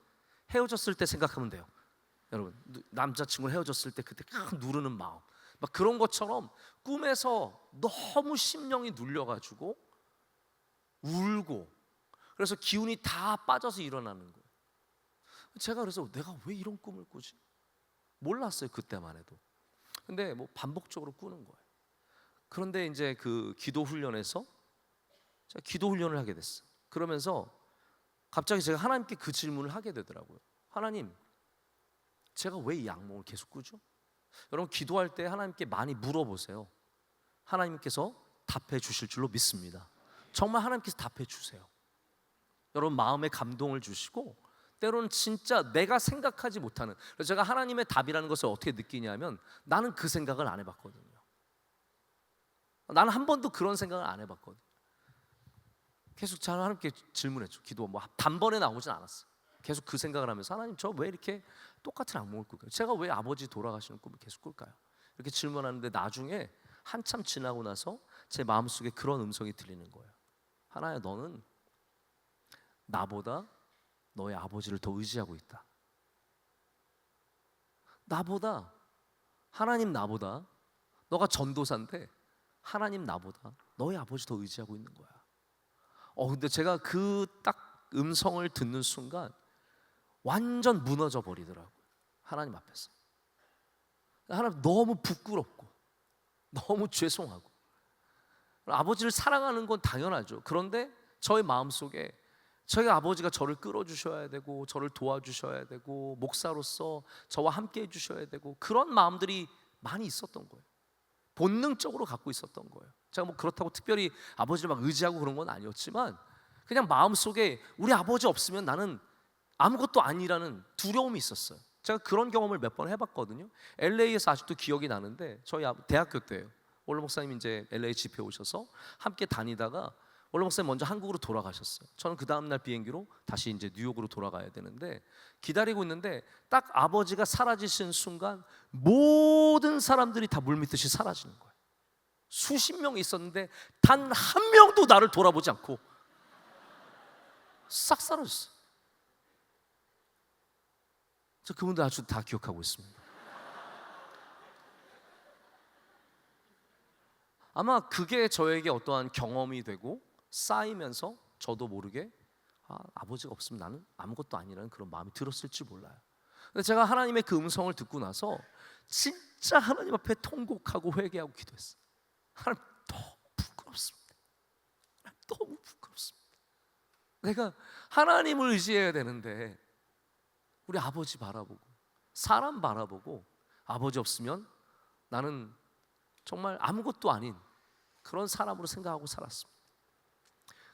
헤어졌을 때 생각하면 돼요. 여러분, 남자친구랑 헤어졌을 때 그때 꽉 누르는 마음, 막 그런 것처럼 꿈에서 너무 심령이 눌려가지고 울고, 그래서 기운이 다 빠져서 일어나는 거예요. 제가 그래서 내가 왜 이런 꿈을 꾸지? 몰랐어요, 그때만 해도. 근데 뭐 반복적으로 꾸는 거예요. 그런데 이제 그 기도 훈련에서 제가 기도 훈련을 하게 됐어요. 그러면서 갑자기 제가 하나님께 그 질문을 하게 되더라고요. 하나님, 제가 왜 이 악몽을 계속 꾸죠? 여러분, 기도할 때 하나님께 많이 물어보세요. 하나님께서 답해 주실 줄로 믿습니다. 정말 하나님께서 답해 주세요. 여러분, 마음에 감동을 주시고, 때로는 진짜 내가 생각하지 못하는, 그래서 제가 하나님의 답이라는 것을 어떻게 느끼냐면, 나는 그 생각을 안 해봤거든요. 나는 한 번도 그런 생각을 안 해봤거든요. 계속 저는 하나님께 질문했죠. 기도 뭐 단번에 나오진 않았어요. 계속 그 생각을 하면서, 하나님, 저 왜 이렇게 똑같은 악몽을 꿀까요? 제가 왜 아버지 돌아가시는 꿈을 계속 꿀까요? 이렇게 질문하는데, 나중에 한참 지나고 나서 제 마음속에 그런 음성이 들리는 거예요. 하나야, 너는 나보다 너의 아버지를 더 의지하고 있다. 나보다, 하나님 나보다, 너가 전도사인데 하나님 나보다 너의 아버지 더 의지하고 있는 거야. 근데 제가 그 딱 음성을 듣는 순간 완전 무너져 버리더라고요. 하나님 앞에서. 하나님, 너무 부끄럽고 너무 죄송하고, 아버지를 사랑하는 건 당연하죠. 그런데 저의 마음속에 저희 아버지가 저를 끌어주셔야 되고, 저를 도와주셔야 되고, 목사로서 저와 함께 해주셔야 되고, 그런 마음들이 많이 있었던 거예요. 본능적으로 갖고 있었던 거예요. 제가 뭐 그렇다고 특별히 아버지를 막 의지하고 그런 건 아니었지만, 그냥 마음속에 우리 아버지 없으면 나는 아무것도 아니라는 두려움이 있었어요. 제가 그런 경험을 몇 번 해봤거든요. LA에서 아직도 기억이 나는데, 저희 대학교 때예요. 원로 목사님이 이제 LA 집회 오셔서 함께 다니다가 원로 목사님 먼저 한국으로 돌아가셨어요. 저는 그 다음날 비행기로 다시 이제 뉴욕으로 돌아가야 되는데, 기다리고 있는데 딱 아버지가 사라지신 순간 모든 사람들이 다 물밀듯이 사라지는 거예요. 수십 명이 있었는데 단 한 명도 나를 돌아보지 않고 싹 사라졌어요. 저 그분들 아주 다 기억하고 있습니다. 아마 그게 저에게 어떠한 경험이 되고 쌓이면서 저도 모르게 아버지가 없으면 나는 아무것도 아니라는 그런 마음이 들었을지 몰라요. 근데 제가 하나님의 그 음성을 듣고 나서 진짜 하나님 앞에 통곡하고 회개하고 기도했어요. 하나님, 너무 부끄럽습니다. 너무 부끄럽습니다. 내가 하나님을 의지해야 되는데 우리 아버지 바라보고 사람 바라보고 아버지 없으면 나는 정말 아무것도 아닌 그런 사람으로 생각하고 살았습니다.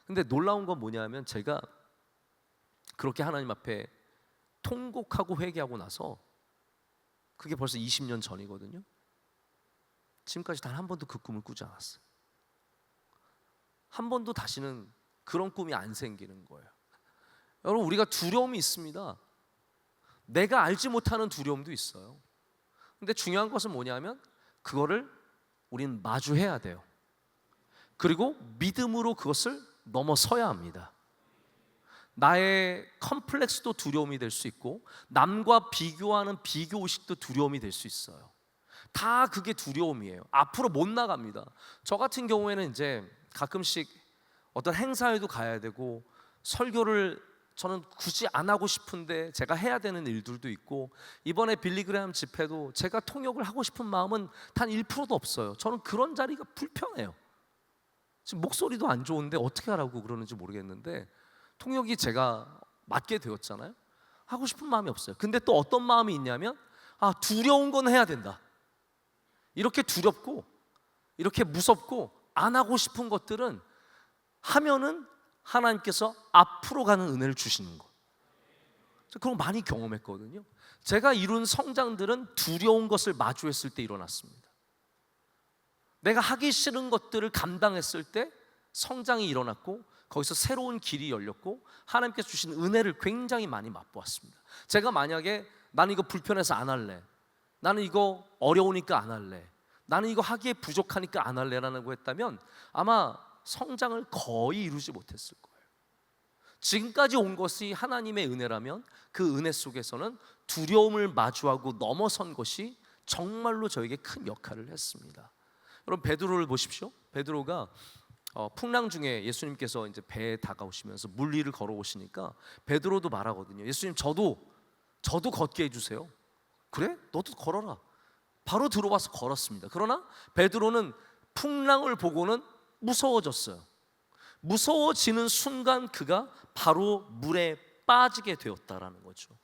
근데 놀라운 건 뭐냐면, 제가 그렇게 하나님 앞에 통곡하고 회개하고 나서, 그게 벌써 20년 전이거든요. 지금까지 단 한 번도 그 꿈을 꾸지 않았어요. 한 번도 다시는 그런 꿈이 안 생기는 거예요. 여러분, 우리가 두려움이 있습니다. 내가 알지 못하는 두려움도 있어요. 근데 중요한 것은 뭐냐면, 그거를 우리는 마주해야 돼요. 그리고 믿음으로 그것을 넘어서야 합니다. 나의 컴플렉스도 두려움이 될 수 있고, 남과 비교하는 비교의식도 두려움이 될 수 있어요. 다 그게 두려움이에요. 앞으로 못 나갑니다. 저 같은 경우에는 이제 가끔씩 어떤 행사에도 가야 되고, 설교를 저는 굳이 안 하고 싶은데 제가 해야 되는 일들도 있고, 이번에 빌리그레함 집회도 제가 통역을 하고 싶은 마음은 단 1%도 없어요. 저는 그런 자리가 불편해요. 지금 목소리도 안 좋은데 어떻게 하라고 그러는지 모르겠는데, 통역이 제가 맞게 되었잖아요. 하고 싶은 마음이 없어요. 근데 또 어떤 마음이 있냐면 두려운 건 해야 된다. 이렇게 두렵고 이렇게 무섭고 안 하고 싶은 것들은 하면은 하나님께서 앞으로 가는 은혜를 주시는 거. 그런 거 많이 경험했거든요. 제가 이룬 성장들은 두려운 것을 마주했을 때 일어났습니다. 내가 하기 싫은 것들을 감당했을 때 성장이 일어났고 거기서 새로운 길이 열렸고 하나님께서 주신 은혜를 굉장히 많이 맛보았습니다. 제가 만약에 나는 이거 불편해서 안 할래, 나는 이거 어려우니까 안 할래, 나는 이거 하기에 부족하니까 안 할래라고 했다면 아마 성장을 거의 이루지 못했을 거예요. 지금까지 온 것이 하나님의 은혜라면 그 은혜 속에서는 두려움을 마주하고 넘어선 것이 정말로 저에게 큰 역할을 했습니다. 여러분, 베드로를 보십시오. 베드로가 풍랑 중에 예수님께서 이제 배에 다가오시면서 물 위를 걸어오시니까 베드로도 말하거든요. 예수님, 저도 걷게 해주세요. 그래? 너도 걸어라. 바로 들어와서 걸었습니다. 그러나 베드로는 풍랑을 보고는 무서워졌어요. 무서워지는 순간 그가 바로 물에 빠지게 되었다라는 거죠.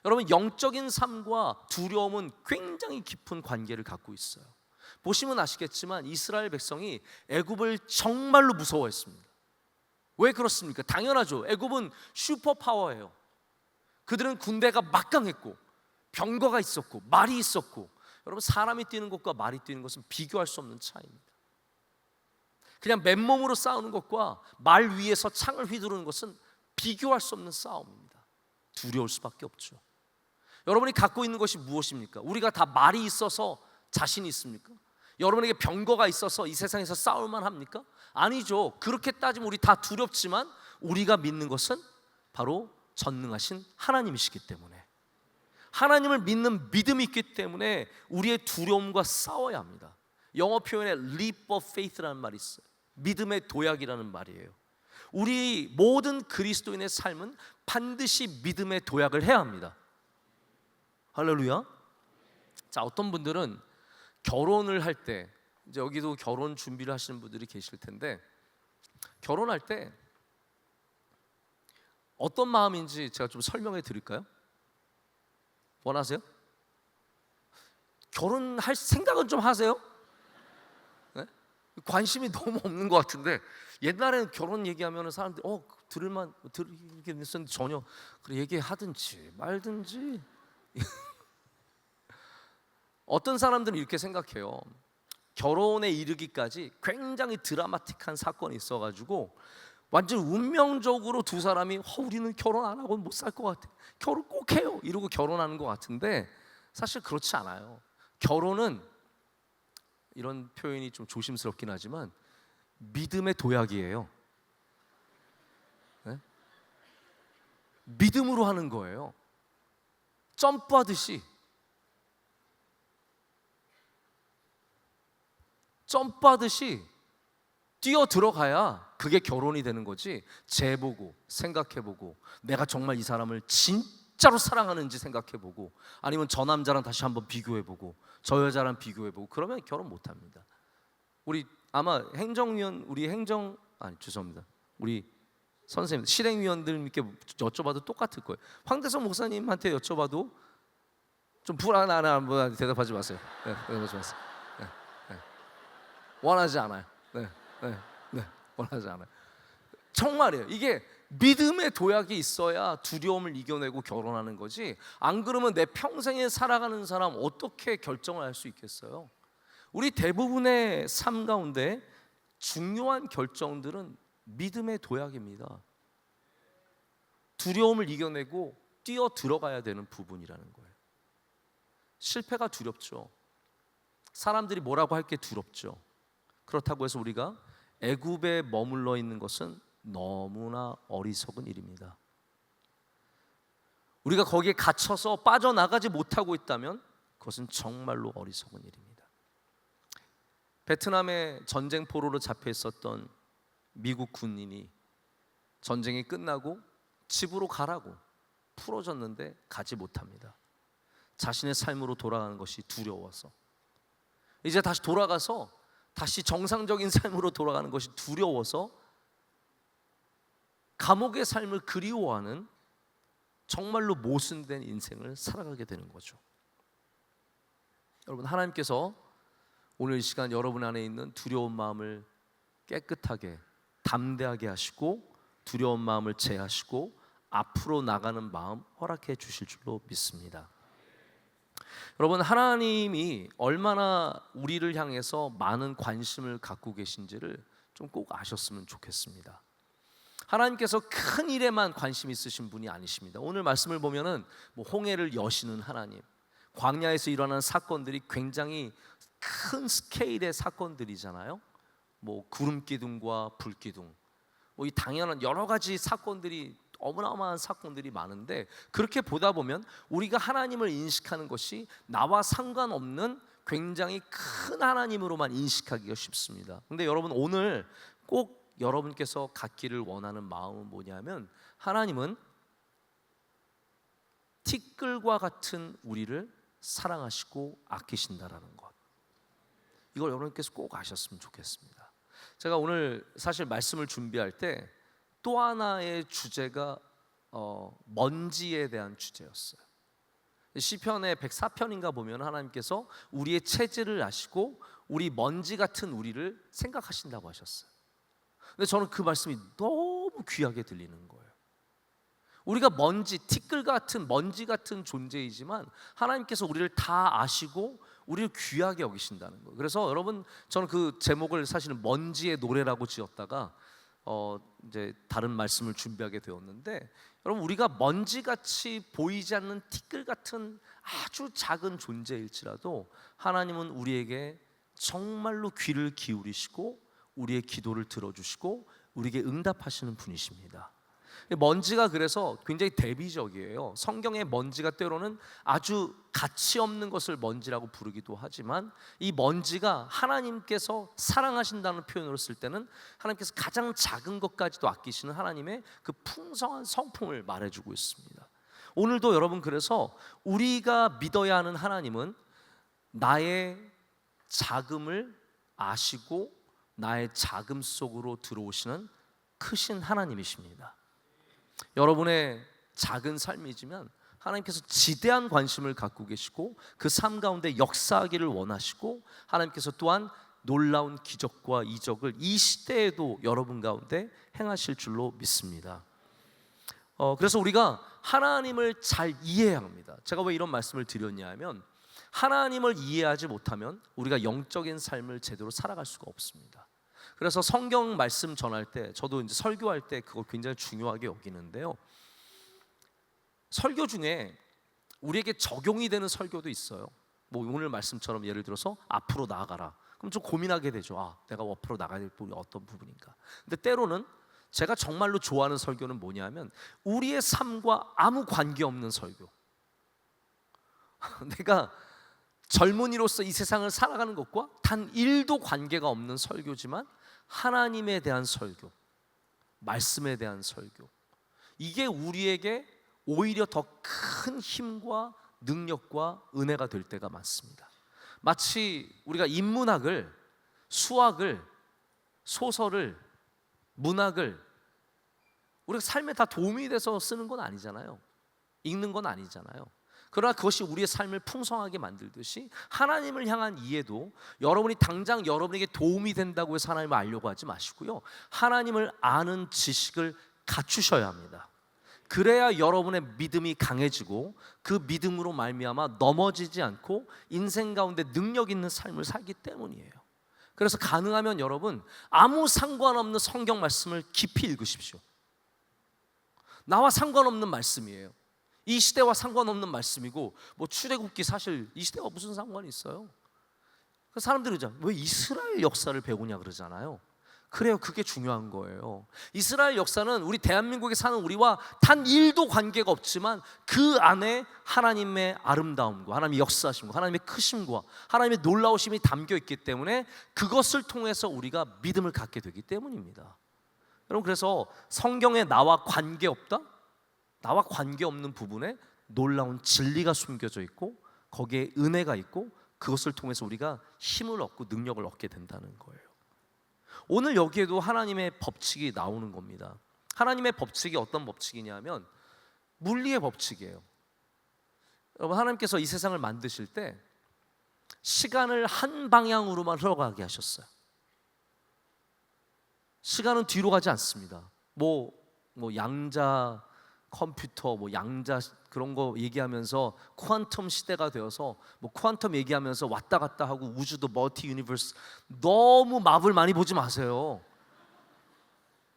여러분, 영적인 삶과 두려움은 굉장히 깊은 관계를 갖고 있어요. 보시면 아시겠지만 이스라엘 백성이 애굽을 정말로 무서워했습니다. 왜 그렇습니까? 당연하죠. 애굽은 슈퍼파워예요. 그들은 군대가 막강했고 병거가 있었고 말이 있었고, 여러분, 사람이 뛰는 것과 말이 뛰는 것은 비교할 수 없는 차이입니다. 그냥 맨몸으로 싸우는 것과 말 위에서 창을 휘두르는 것은 비교할 수 없는 싸움입니다. 두려울 수밖에 없죠. 여러분이 갖고 있는 것이 무엇입니까? 우리가 다 말이 있어서 자신이 있습니까? 여러분에게 병거가 있어서 이 세상에서 싸울만 합니까? 아니죠. 그렇게 따지면 우리 다 두렵지만 우리가 믿는 것은 바로 전능하신 하나님이시기 때문에, 하나님을 믿는 믿음이 있기 때문에 우리의 두려움과 싸워야 합니다. 영어 표현에 leap of faith라는 말이 있어요. 믿음의 도약이라는 말이에요. 우리 모든 그리스도인의 삶은 반드시 믿음의 도약을 해야 합니다. 할렐루야. 자, 어떤 분들은 결혼을 할 때, 이제 여기도 결혼 준비를 하시는 분들이 계실 텐데, 결혼할 때 어떤 마음인지 제가 좀 설명해 드릴까요? 원하세요? 결혼할 생각은 좀 하세요? 네? 관심이 너무 없는 것 같은데, 옛날에는 결혼 얘기하면 사람들이 들으긴 했었는데 전혀 그래 얘기하든지 말든지. 어떤 사람들은 이렇게 생각해요. 결혼에 이르기까지 굉장히 드라마틱한 사건이 있어가지고 완전 운명적으로 두 사람이 우리는 결혼 안 하고는 못 살 것 같아, 결혼 꼭 해요, 이러고 결혼하는 것 같은데 사실 그렇지 않아요. 결혼은, 이런 표현이 좀 조심스럽긴 하지만, 믿음의 도약이에요. 네? 믿음으로 하는 거예요. 점프하듯이 뛰어 들어가야 그게 결혼이 되는 거지. 재보고 생각해보고 내가 정말 이 사람을 진짜로 사랑하는지 생각해보고, 아니면 저 남자랑 다시 한번 비교해보고 저 여자랑 비교해보고 그러면 결혼 못합니다. 우리 아마 우리 선생님, 실행위원들께 여쭤봐도 똑같을 거예요. 황대성 목사님한테 여쭤봐도 좀 불안한 분 대답하지 마세요. 네, 대답하지 마세요. 네. 원하지 않아요. 네, 원하지 않아요. 정말이에요. 이게 믿음의 도약이 있어야 두려움을 이겨내고 결혼하는 거지, 안 그러면 내 평생에 살아가는 사람 어떻게 결정을 할 수 있겠어요? 우리 대부분의 삶 가운데 중요한 결정들은 믿음의 도약입니다. 두려움을 이겨내고 뛰어 들어가야 되는 부분이라는 거예요. 실패가 두렵죠. 사람들이 뭐라고 할 게 두렵죠. 그렇다고 해서 우리가 애굽에 머물러 있는 것은 너무나 어리석은 일입니다. 우리가 거기에 갇혀서 빠져나가지 못하고 있다면 그것은 정말로 어리석은 일입니다. 베트남에 전쟁 포로로 잡혀 있었던 미국 군인이 전쟁이 끝나고 집으로 가라고 풀어졌는데 가지 못합니다. 자신의 삶으로 돌아가는 것이 두려워서, 이제 다시 돌아가서 다시 정상적인 삶으로 돌아가는 것이 두려워서 감옥의 삶을 그리워하는 정말로 모순된 인생을 살아가게 되는 거죠. 여러분, 하나님께서 오늘 이 시간 여러분 안에 있는 두려운 마음을 깨끗하게 담대하게 하시고 두려운 마음을 제하시고 앞으로 나가는 마음 허락해 주실 줄로 믿습니다. 여러분, 하나님이 얼마나 우리를 향해서 많은 관심을 갖고 계신지를 좀 꼭 아셨으면 좋겠습니다. 하나님께서 큰 일에만 관심 있으신 분이 아니십니다. 오늘 말씀을 보면은 홍해를 여시는 하나님, 광야에서 일어나는 사건들이 굉장히 큰 스케일의 사건들이잖아요. 구름 기둥과 불 기둥, 이 당연한 여러 가지 사건들이, 어마어마한 사건들이 많은데, 그렇게 보다 보면 우리가 하나님을 인식하는 것이 나와 상관없는 굉장히 큰 하나님으로만 인식하기가 쉽습니다. 근데 여러분, 오늘 꼭 여러분께서 갖기를 원하는 마음은 뭐냐면, 하나님은 티끌과 같은 우리를 사랑하시고 아끼신다라는 것, 이걸 여러분께서 꼭 아셨으면 좋겠습니다. 제가 오늘 사실 말씀을 준비할 때 또 하나의 주제가 먼지에 대한 주제였어요. 시편의 104편인가 보면 하나님께서 우리의 체질을 아시고 우리 먼지 같은 우리를 생각하신다고 하셨어요. 근데 저는 그 말씀이 너무 귀하게 들리는 거예요. 우리가 먼지, 티끌 같은 먼지 같은 존재이지만 하나님께서 우리를 다 아시고 우리를 귀하게 여기신다는 거예요. 그래서 여러분, 저는 그 제목을 사실은 먼지의 노래라고 지었다가 이제 다른 말씀을 준비하게 되었는데, 여러분, 우리가 먼지같이 보이지 않는 티끌 같은 아주 작은 존재일지라도 하나님은 우리에게 정말로 귀를 기울이시고 우리의 기도를 들어주시고 우리에게 응답하시는 분이십니다. 먼지가 그래서 굉장히 대비적이에요. 성경의 먼지가 때로는 아주 가치 없는 것을 먼지라고 부르기도 하지만, 이 먼지가 하나님께서 사랑하신다는 표현으로 쓸 때는 하나님께서 가장 작은 것까지도 아끼시는 하나님의 그 풍성한 성품을 말해주고 있습니다. 오늘도 여러분, 그래서 우리가 믿어야 하는 하나님은 나의 작음을 아시고 나의 작음 속으로 들어오시는 크신 하나님이십니다. 여러분의 작은 삶이지만 하나님께서 지대한 관심을 갖고 계시고 그 삶 가운데 역사하기를 원하시고, 하나님께서 또한 놀라운 기적과 이적을 이 시대에도 여러분 가운데 행하실 줄로 믿습니다. 그래서 우리가 하나님을 잘 이해해야 합니다. 제가 왜 이런 말씀을 드렸냐 하면, 하나님을 이해하지 못하면 우리가 영적인 삶을 제대로 살아갈 수가 없습니다. 그래서 성경 말씀 전할 때, 저도 이제 설교할 때 그걸 굉장히 중요하게 여기는데요. 설교 중에 우리에게 적용이 되는 설교도 있어요. 오늘 말씀처럼 예를 들어서 앞으로 나아가라. 그럼 좀 고민하게 되죠. 내가 앞으로 나가야 될 부분이 어떤 부분인가. 근데 때로는 제가 정말로 좋아하는 설교는 뭐냐면, 우리의 삶과 아무 관계없는 설교. 내가 젊은이로서 이 세상을 살아가는 것과 단 1도 관계가 없는 설교지만 하나님에 대한 설교, 말씀에 대한 설교, 이게 우리에게 오히려 더 큰 힘과 능력과 은혜가 될 때가 많습니다. 마치 우리가 인문학을, 수학을, 소설을, 문학을 우리가 삶에 다 도움이 돼서 쓰는 건 아니잖아요. 읽는 건 아니잖아요. 그러나 그것이 우리의 삶을 풍성하게 만들듯이 하나님을 향한 이해도, 여러분이 당장 여러분에게 도움이 된다고 해서 하나님을 알려고 하지 마시고요, 하나님을 아는 지식을 갖추셔야 합니다. 그래야 여러분의 믿음이 강해지고 그 믿음으로 말미암아 넘어지지 않고 인생 가운데 능력 있는 삶을 살기 때문이에요. 그래서 가능하면 여러분, 아무 상관없는 성경 말씀을 깊이 읽으십시오. 나와 상관없는 말씀이에요. 이 시대와 상관없는 말씀이고, 출애굽기 사실 이 시대와 무슨 상관이 있어요? 사람들이 왜 이스라엘 역사를 배우냐 그러잖아요. 그래요, 그게 중요한 거예요. 이스라엘 역사는 우리 대한민국에 사는 우리와 단 1도 관계가 없지만 그 안에 하나님의 아름다움과 하나님의 역사심과 하나님의 크심과 하나님의 놀라우심이 담겨 있기 때문에 그것을 통해서 우리가 믿음을 갖게 되기 때문입니다. 여러분, 그래서 성경에 나와 관계없다? 나와 관계없는 부분에 놀라운 진리가 숨겨져 있고 거기에 은혜가 있고 그것을 통해서 우리가 힘을 얻고 능력을 얻게 된다는 거예요. 오늘 여기에도 하나님의 법칙이 나오는 겁니다. 하나님의 법칙이 어떤 법칙이냐면, 물리의 법칙이에요. 여러분, 하나님께서 이 세상을 만드실 때 시간을 한 방향으로만 흘러가게 하셨어요. 시간은 뒤로 가지 않습니다. 뭐 양자 컴퓨터, 뭐 양자 그런 거 얘기하면서 퀀텀 시대가 되어서 뭐 퀀텀 얘기하면서 왔다 갔다 하고 우주도 멀티 유니버스, 너무 마블 많이 보지 마세요.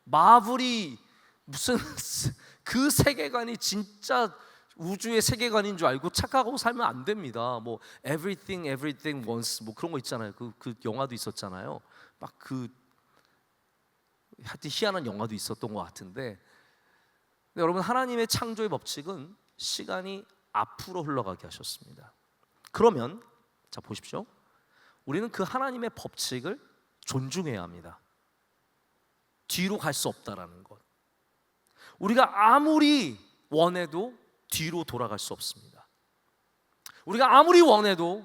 마블이 무슨 그 세계관이 진짜 우주의 세계관인 줄 알고 착각하고 살면 안 됩니다. 뭐 everything once 뭐 그런 거 있잖아요. 그 영화도 있었잖아요. 막 하여튼 희한한 영화도 있었던 것 같은데, 근데 여러분, 하나님의 창조의 법칙은 시간이 앞으로 흘러가게 하셨습니다. 그러면 자 보십시오. 우리는 그 하나님의 법칙을 존중해야 합니다. 뒤로 갈 수 없다라는 것. 우리가 아무리 원해도 뒤로 돌아갈 수 없습니다. 우리가 아무리 원해도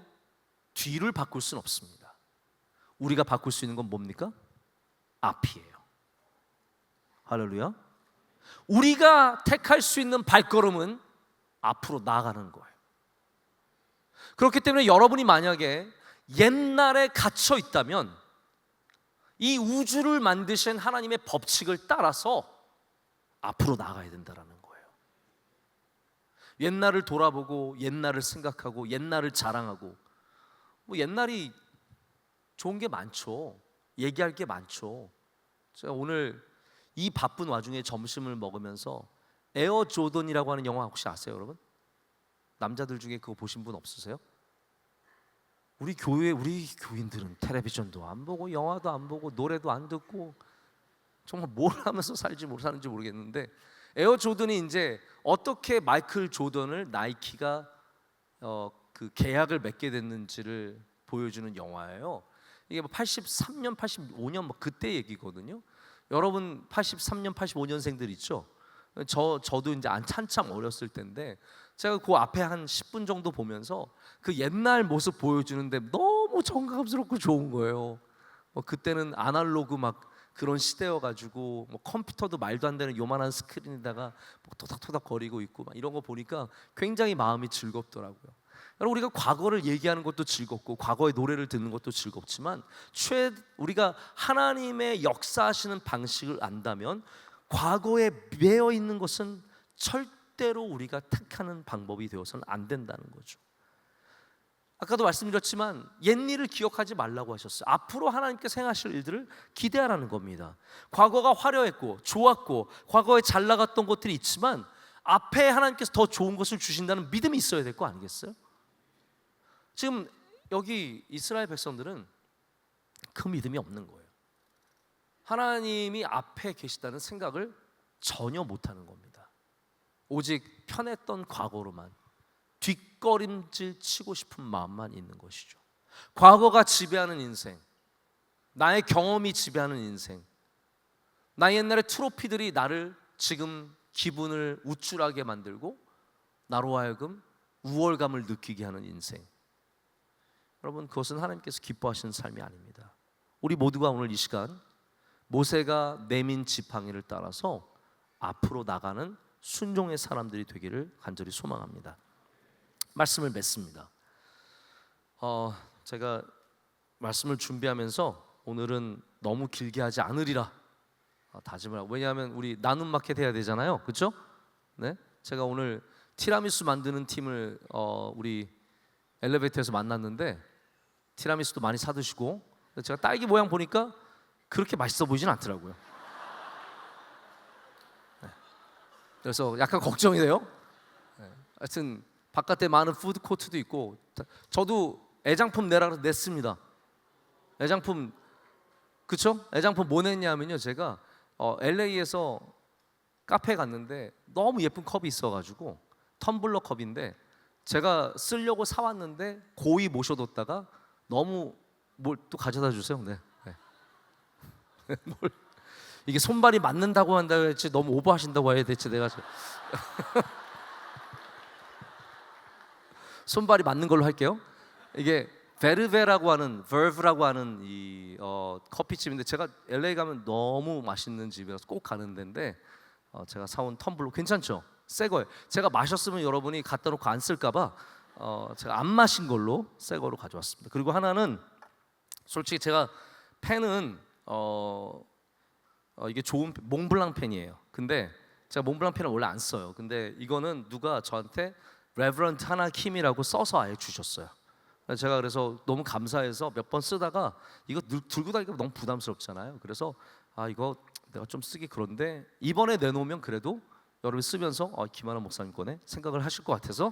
뒤를 바꿀 수는 없습니다. 우리가 바꿀 수 있는 건 뭡니까? 앞이에요. 할렐루야. 우리가 택할 수 있는 발걸음은 앞으로 나아가는 거예요. 그렇기 때문에 여러분이 만약에 옛날에 갇혀 있다면 이 우주를 만드신 하나님의 법칙을 따라서 앞으로 나가야 된다는 거예요. 옛날을 돌아보고 옛날을 생각하고 옛날을 자랑하고, 뭐 옛날이 좋은 게 많죠. 얘기할 게 많죠. 제가 오늘 이 바쁜 와중에 점심을 먹으면서 에어 조던이라고 하는 영화 혹시 아세요, 여러분? 남자들 중에 그거 보신 분 없으세요? 우리 교인들은 텔레비전도 안 보고 영화도 안 보고 노래도 안 듣고 정말 뭘 하면서 사는지 모르겠는데, 에어 조던이 이제 어떻게 마이클 조던을 나이키가 그 계약을 맺게 됐는지를 보여주는 영화예요. 이게 뭐 83년, 85년 뭐 그때 얘기거든요. 여러분 83년, 85년생들 있죠? 저도 이제 한참 어렸을 때인데, 제가 그 앞에 한 10분 정도 보면서 그 옛날 모습 보여주는데 너무 정감스럽고 좋은 거예요. 그때는 아날로그 막 그런 시대여가지고 뭐 컴퓨터도 말도 안 되는 요만한 스크린에다가 뭐 토닥토닥 거리고 있고 막 이런 거 보니까 굉장히 마음이 즐겁더라고요. 여러분, 우리가 과거를 얘기하는 것도 즐겁고 과거의 노래를 듣는 것도 즐겁지만 우리가 하나님의 역사하시는 방식을 안다면 과거에 매여 있는 것은 절대로 우리가 택하는 방법이 되어서는 안 된다는 거죠. 아까도 말씀드렸지만 옛일을 기억하지 말라고 하셨어요. 앞으로 하나님께서 행하실 일들을 기대하라는 겁니다. 과거가 화려했고 좋았고 과거에 잘 나갔던 것들이 있지만 앞에 하나님께서 더 좋은 것을 주신다는 믿음이 있어야 될 거 아니겠어요? 지금 여기 이스라엘 백성들은 그 믿음이 없는 거예요. 하나님이 앞에 계시다는 생각을 전혀 못하는 겁니다. 오직 편했던 과거로만 뒷걸음질 치고 싶은 마음만 있는 것이죠. 과거가 지배하는 인생, 나의 경험이 지배하는 인생, 나 옛날의 트로피들이 나를 지금 기분을 우쭐하게 만들고 나로 하여금 우월감을 느끼게 하는 인생. 여러분, 그것은 하나님께서 기뻐하시는 삶이 아닙니다. 우리 모두가 오늘 이 시간 모세가 내민 지팡이를 따라서 앞으로 나가는 순종의 사람들이 되기를 간절히 소망합니다. 말씀을 맺습니다. 제가 말씀을 준비하면서 오늘은 너무 길게 하지 않으리라 다짐을 하고, 왜냐하면 우리 나눔 마켓 해야 되잖아요, 그렇죠? 네, 제가 오늘 티라미수 만드는 팀을 우리 엘리베이터에서 만났는데 티라미수도 많이 사드시고, 제가 딸기 모양 보니까 그렇게 맛있어 보이진 않더라고요. 네. 그래서 약간 걱정이 돼요. 네. 하여튼 바깥에 많은 푸드 코트도 있고, 저도 애장품 내라고 냈습니다. 애장품, 그쵸? 애장품 뭐 냈냐면요, 제가 LA에서 카페에 갔는데 너무 예쁜 컵이 있어가지고 텀블러 컵인데 제가 쓰려고 사왔는데 고이 모셔뒀다가 너무 뭘 또 가져다 주세요. 네. 뭘 이게 손발이 맞는다고 한다고 했지 너무 오버하신다고 해야 될지 내가 손발이 맞는 걸로 할게요. 이게 베르베라고 하는 이 커피집인데, 제가 LA 가면 너무 맛있는 집이라서 꼭 가는 데인데 제가 사온 텀블러 괜찮죠? 새 거예요. 제가 마셨으면 여러분이 갖다 놓고 안 쓸까봐 제가 안 마신 걸로 새 거로 가져왔습니다. 그리고 하나는 솔직히 제가 펜은 이게 좋은 몽블랑 펜이에요. 근데 제가 몽블랑 펜을 원래 안 써요. 근데 이거는 누가 저한테 레버런트 하나 킴이라고 써서 아예 주셨어요. 제가 그래서 너무 감사해서 몇 번 쓰다가 이거 들고 다니기가 너무 부담스럽잖아요. 그래서 이거 내가 좀 쓰기 그런데 이번에 내놓으면 그래도 여러분 쓰면서 김하나 목사님 거네 생각을 하실 것 같아서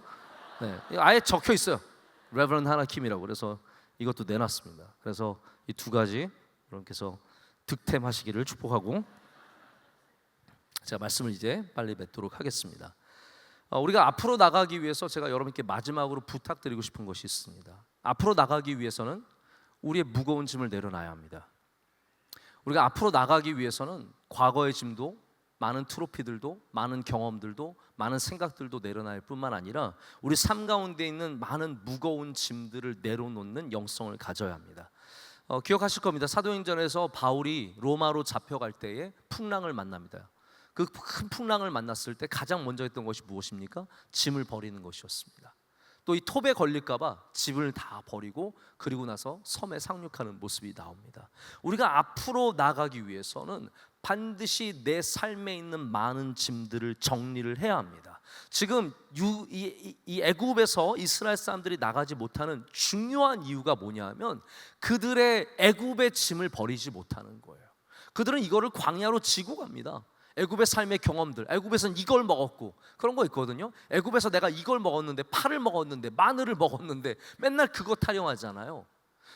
네, 아예 적혀 있어요. 레버런트 하나 킴이라고. 그래서 이것도 내놨습니다. 그래서 이 두 가지 여러분께서 득템하시기를 축복하고 제가 말씀을 이제 빨리 맺도록 하겠습니다. 우리가 앞으로 나가기 위해서 제가 여러분께 마지막으로 부탁드리고 싶은 것이 있습니다. 앞으로 나가기 위해서는 우리의 무거운 짐을 내려놔야 합니다. 우리가 앞으로 나가기 위해서는 과거의 짐도 많은 트로피들도 많은 경험들도 많은 생각들도 내려놔야 뿐만 아니라 우리 삶 가운데 있는 많은 무거운 짐들을 내려놓는 영성을 가져야 합니다. 기억하실 겁니다. 사도행전에서 바울이 로마로 잡혀갈 때에 풍랑을 만납니다. 그 큰 풍랑을 만났을 때 가장 먼저 했던 것이 무엇입니까? 짐을 버리는 것이었습니다. 또 이 톱에 걸릴까봐 집을 다 버리고 그리고 나서 섬에 상륙하는 모습이 나옵니다. 우리가 앞으로 나가기 위해서는 반드시 내 삶에 있는 많은 짐들을 정리를 해야 합니다. 지금 이 애굽에서 이스라엘 사람들이 나가지 못하는 중요한 이유가 뭐냐면 그들의 애굽의 짐을 버리지 못하는 거예요. 그들은 이거를 광야로 지고 갑니다. 애굽의 삶의 경험들, 애굽에서는 이걸 먹었고 그런 거 있거든요. 애굽에서 내가 이걸 먹었는데 파를 먹었는데 마늘을 먹었는데 맨날 그거 타령하잖아요.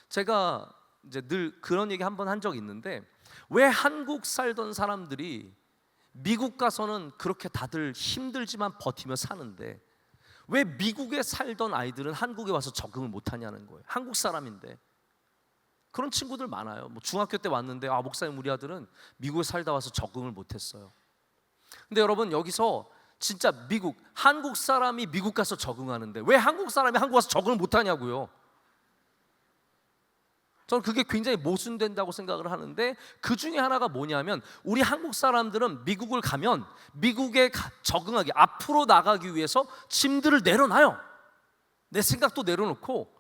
제가 이제 늘 그런 얘기 한 번 한 적이 있는데 왜 한국 살던 사람들이 미국 가서는 그렇게 다들 힘들지만 버티며 사는데 왜 미국에 살던 아이들은 한국에 와서 적응을 못하냐는 거예요. 한국 사람인데. 그런 친구들 많아요. 뭐 중학교 때 왔는데 목사님 우리 아들은 미국에 살다 와서 적응을 못했어요. 근데 여러분 여기서 진짜 한국 사람이 미국 가서 적응하는데 왜 한국 사람이 한국 와서 적응을 못하냐고요. 저는 그게 굉장히 모순된다고 생각을 하는데 그 중에 하나가 뭐냐면 우리 한국 사람들은 미국을 가면 미국에 적응하기 앞으로 나가기 위해서 짐들을 내려놔요. 내 생각도 내려놓고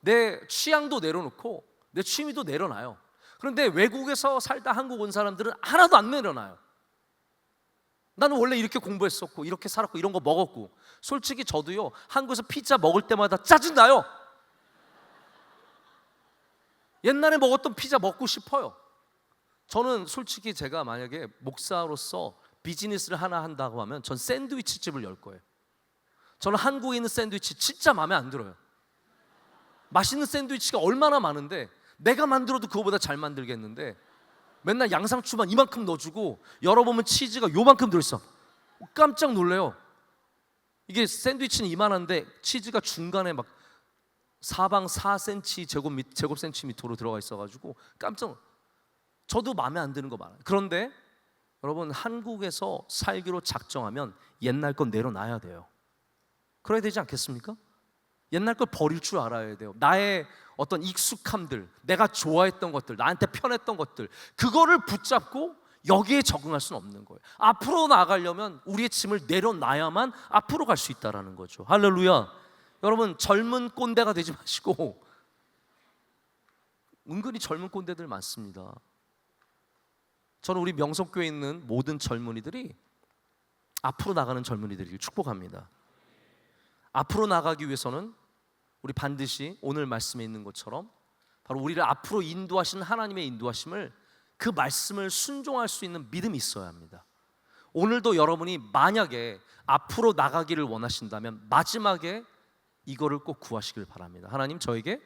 내 취향도 내려놓고 내 취미도 내려놔요. 그런데 외국에서 살다 한국 온 사람들은 하나도 안 내려놔요. 나는 원래 이렇게 공부했었고 이렇게 살았고 이런 거 먹었고 솔직히 저도요 한국에서 피자 먹을 때마다 짜증나요. 옛날에 먹었던 피자 먹고 싶어요. 저는 솔직히 제가 만약에 목사로서 비즈니스를 하나 한다고 하면 전 샌드위치 집을 열 거예요. 저는 한국에 있는 샌드위치 진짜 마음에 안 들어요. 맛있는 샌드위치가 얼마나 많은데 내가 만들어도 그거보다 잘 만들겠는데 맨날 양상추만 이만큼 넣어주고 열어보면 치즈가 요만큼 들어있어. 깜짝 놀래요. 이게 샌드위치는 이만한데 치즈가 중간에 막 사방 4cm 제곱센티미터로 들어가 있어가지고 저도 마음에 안 드는 거 많아요. 그런데 여러분 한국에서 살기로 작정하면 옛날 건 내려놔야 돼요. 그래야 되지 않겠습니까? 옛날 걸 버릴 줄 알아야 돼요. 나의 어떤 익숙함들, 내가 좋아했던 것들, 나한테 편했던 것들 그거를 붙잡고 여기에 적응할 수는 없는 거예요. 앞으로 나가려면 우리의 짐을 내려놔야만 앞으로 갈 수 있다는 거죠. 할렐루야. 여러분 젊은 꼰대가 되지 마시고 은근히 젊은 꼰대들 많습니다. 저는 우리 명성교회에 있는 모든 젊은이들이 앞으로 나가는 젊은이들을 축복합니다. 앞으로 나가기 위해서는 우리 반드시 오늘 말씀에 있는 것처럼 바로 우리를 앞으로 인도하시는 하나님의 인도하심을 그 말씀을 순종할 수 있는 믿음이 있어야 합니다. 오늘도 여러분이 만약에 앞으로 나가기를 원하신다면 마지막에 이거를 꼭 구하시길 바랍니다. 하나님 저에게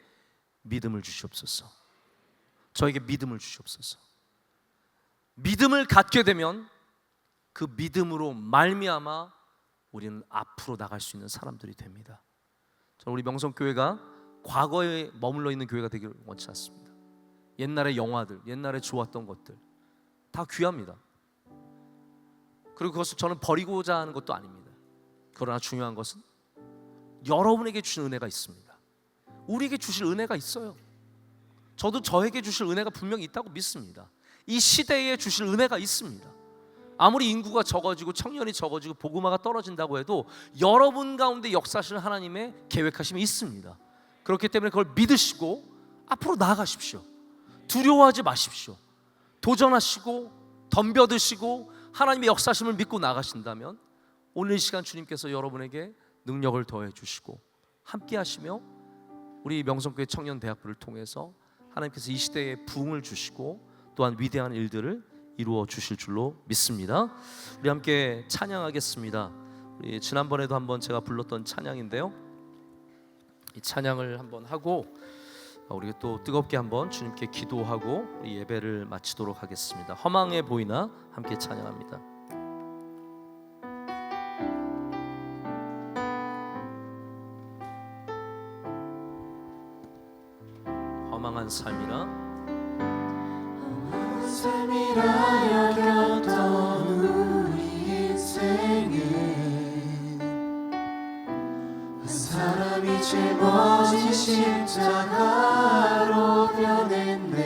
믿음을 주시옵소서. 저에게 믿음을 주시옵소서. 믿음을 갖게 되면 그 믿음으로 말미암아 우리는 앞으로 나갈 수 있는 사람들이 됩니다. 저는 우리 명성교회가 과거에 머물러 있는 교회가 되기를 원치 않습니다. 옛날의 영화들, 옛날에 좋았던 것들 다 귀합니다. 그리고 그것을 저는 버리고자 하는 것도 아닙니다. 그러나 중요한 것은 여러분에게 주신 은혜가 있습니다. 우리에게 주실 은혜가 있어요. 저도 저에게 주실 은혜가 분명히 있다고 믿습니다. 이 시대에 주실 은혜가 있습니다. 아무리 인구가 적어지고 청년이 적어지고 복음화가 떨어진다고 해도 여러분 가운데 역사하시는 하나님의 계획하심이 있습니다. 그렇기 때문에 그걸 믿으시고 앞으로 나아가십시오. 두려워하지 마십시오. 도전하시고 덤벼드시고 하나님의 역사심을 믿고 나가신다면 오늘 이 시간 주님께서 여러분에게 능력을 더해 주시고 함께 하시며 우리 명성교회 청년대학부를 통해서 하나님께서 이 시대에 부흥을 주시고 또한 위대한 일들을 이루어 주실 줄로 믿습니다. 우리 함께 찬양하겠습니다. 우리 지난번에도 한번 제가 불렀던 찬양인데요, 이 찬양을 한번 하고 우리가 또 뜨겁게 한번 주님께 기도하고 우리 예배를 마치도록 하겠습니다. 허망해 보이나 함께 찬양합니다. 허망한 삶이라 여겼던 우리 인생은 한 사람이 짊어진 십자가로 변했네.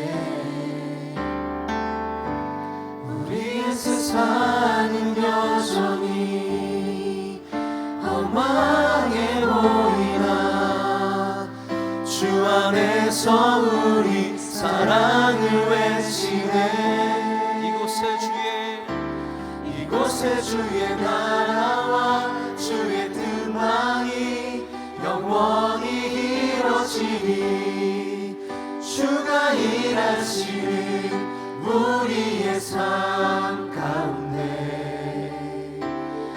우리의 세상은 여전히 험하게 보이나 주 안에서 우리 사랑을 외치네. 이곳에 주의 나라와 주의 뜻만이 영원히 이루어지니 주가 일하시는 우리의 삶 가운데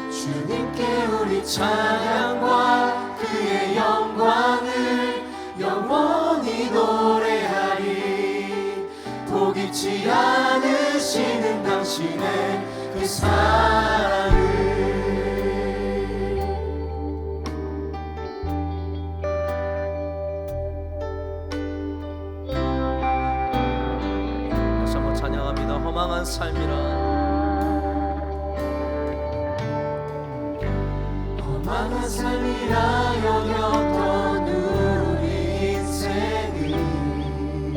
주님께 우리 찬양과 그의 영광을 영원히 노래하리. 포기치 않으시는 당신의 그 사랑을. 다시 한번 찬양합니다. 허망한 삶이라 험한 삶이라 여겼던 우리 인생은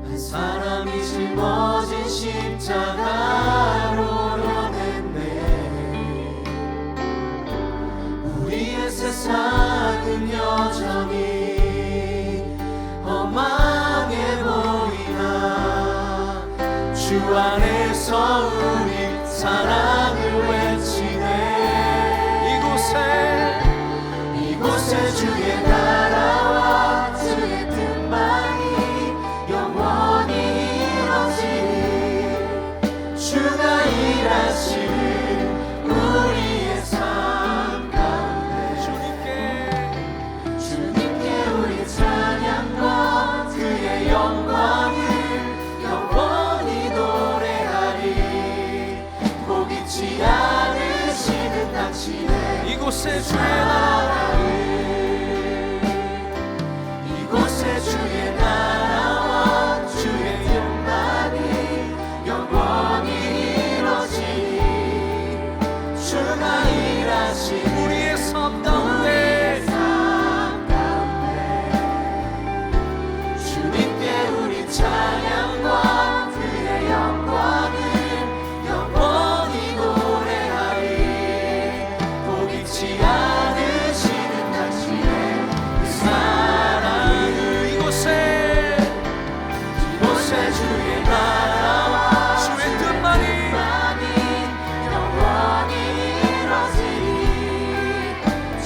한 사람이 짊어진 십자가로 변했네. 우리의 세상은 여전히 험하게 보이나 주 안에서 우리 사랑을 외치네. 이곳에 주의 나라와 주의 뜻만이 영원히 이루어지니 주가 일하시는 우리의 삶 가운데 주님께 우리 찬양과 그의 영광을 영원히 노래하리. 포기치 않으시는 당신의 이곳에 주의 나라 이곳에 주의 나라와 주의 뜻만이 영원히 이루어지니 주가 일하시는 우리의 삶 가운데 주님께 우리 찬양과 그의 영광을 영원히 노래하리. 포기치 않으시는 당신의 그 사랑을. 이곳에 주의 나라와 주의 뜻만이 영원히 이루어지니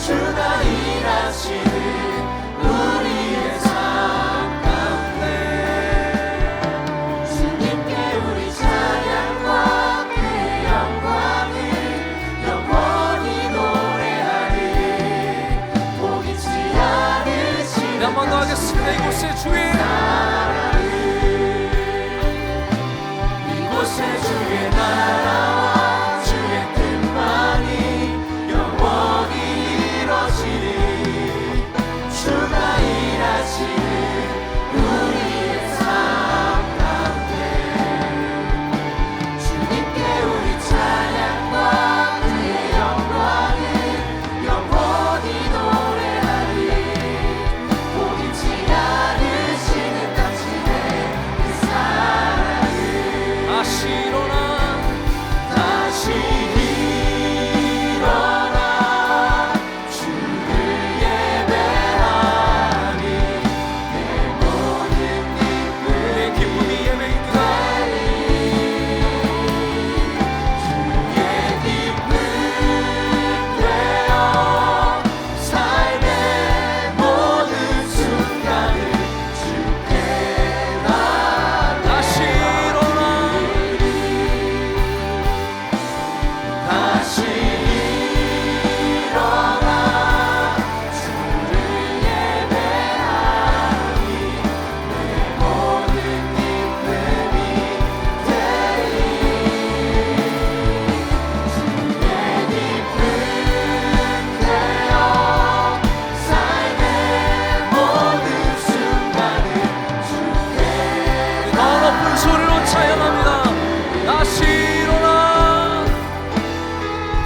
주가 일하시는 우리의 삶 가운데 주님께 우리 찬양과 그의 영광을 영원히 노래하리. 포기치 않으시는 한 번 더 하겠습니다. 이곳에 주의 이곳에 주의 나라와 주의 뜻만이 영원히 이루어지니 주가 일하시는 우리의 삶 가운데 주님께 우리 찬양과 그의 영광을 영원히 노래하리. 포기치 않으시는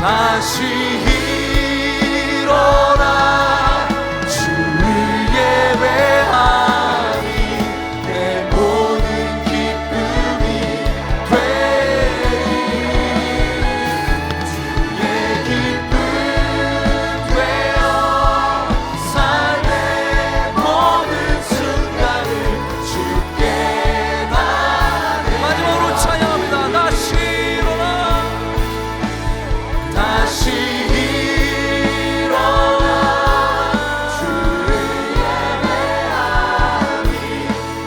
다시 일어나 주를 예배하니 내 모든 기쁨이 되리 주의 기쁨 되어 삶의 모든 순간을 주께 나네 마지막으로 찬양합니다. 다시 일어나 다시 일어나 주를 예배하니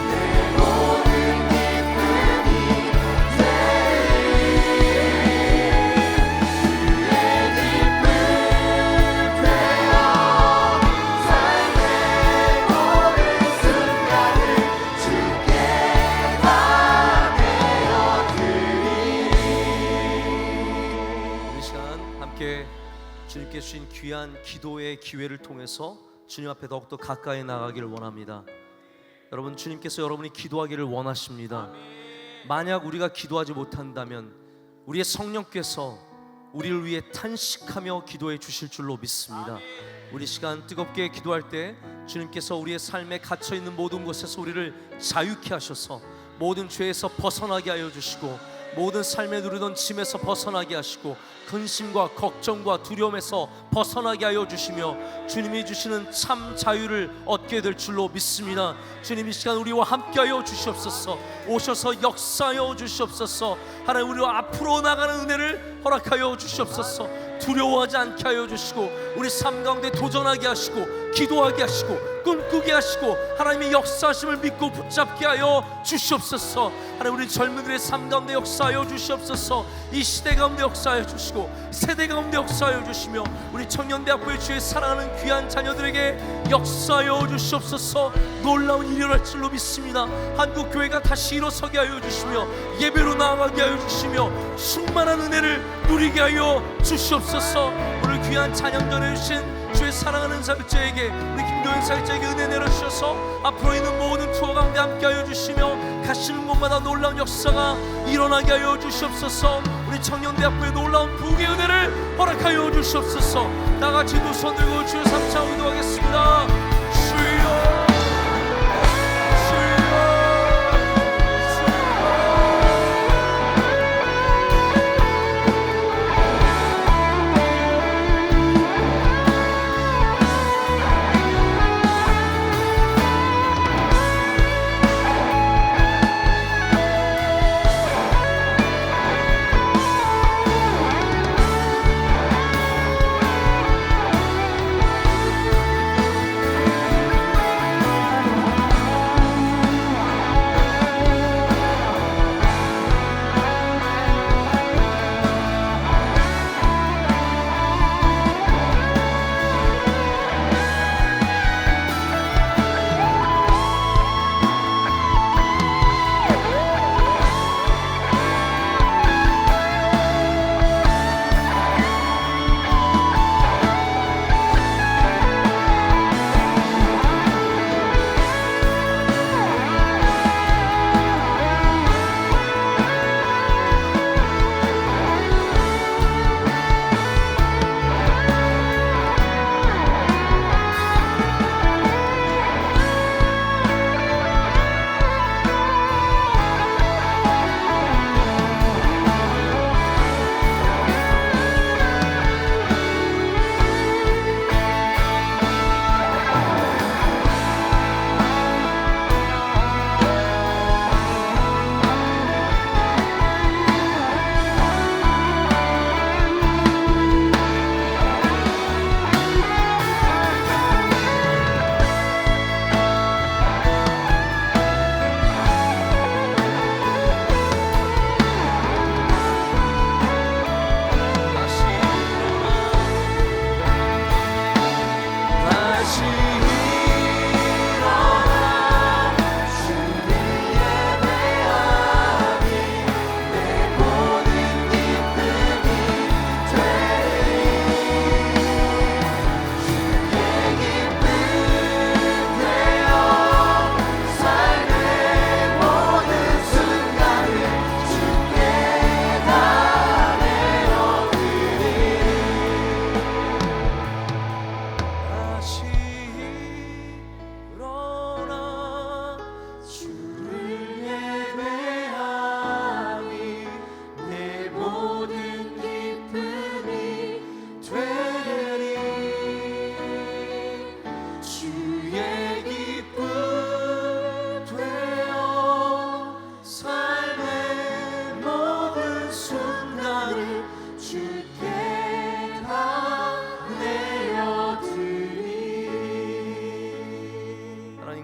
내 모든 기쁨이 되리 주의 기쁨 되어 삶의 모든 순간을 주께 다 이 시간 함께 주님께 주신 귀한 기도의 기회를 통해서 주님 앞에 더욱더 가까이 나가기를 원합니다. 여러분, 주님께서 여러분이 기도하기를 원하십니다. 만약 우리가 기도하지 못한다면 우리의 성령께서 우리를 위해 탄식하며 기도해 주실 줄로 믿습니다. 우리 시간 뜨겁게 기도할 때 주님께서 우리의 삶에 갇혀있는 모든 것에서 우리를 자유케 하셔서 모든 죄에서 벗어나게 하여 주시고 모든 삶에 누리던 짐에서 벗어나게 하시고 근심과 걱정과 두려움에서 벗어나게 하여 주시며 주님이 주시는 참 자유를 얻게 될 줄로 믿습니다. 주님, 이 시간 우리와 함께하여 주시옵소서. 오셔서 역사하여 주시옵소서. 하나님, 우리와 앞으로 나가는 은혜를 허락하여 주시옵소서. 두려워하지 않게 하여 주시고 우리 삶 가운데 도전하게 하시고 기도하게 하시고 꿈꾸게 하시고 하나님의 역사하심을 믿고 붙잡게 하여 주시옵소서. 하나님, 우리 젊은이들의 삶 가운데 역사하여 주시옵소서. 이 시대 가운데 역사하여 주시고 세대 가운데 역사하여 주시며 우리 청년대학교의 주의 사랑하는 귀한 자녀들에게 역사하여 주시옵소서. 놀라운 일이 일어날 줄로 믿습니다. 한국교회가 다시 일어서게 하여 주시며 예배로 나아가게 하여 주시며 충만한 은혜를 누리게 하여 주시옵소서. 오늘 귀한 찬양 전해주신 주의 사랑하는 사역자에게 우리 김도현 사역자에게 은혜 내려주셔서 앞으로 있는 모든 투어 가운데 함께하여 주시며 가시는 곳마다 놀라운 역사가 일어나게 하여 주시옵소서. 우리 청년대학교의 놀라운 부흥의 은혜를 허락하여 주시옵소서. 나같이 두 손 들고 주여 삼창 기도하겠습니다. 주여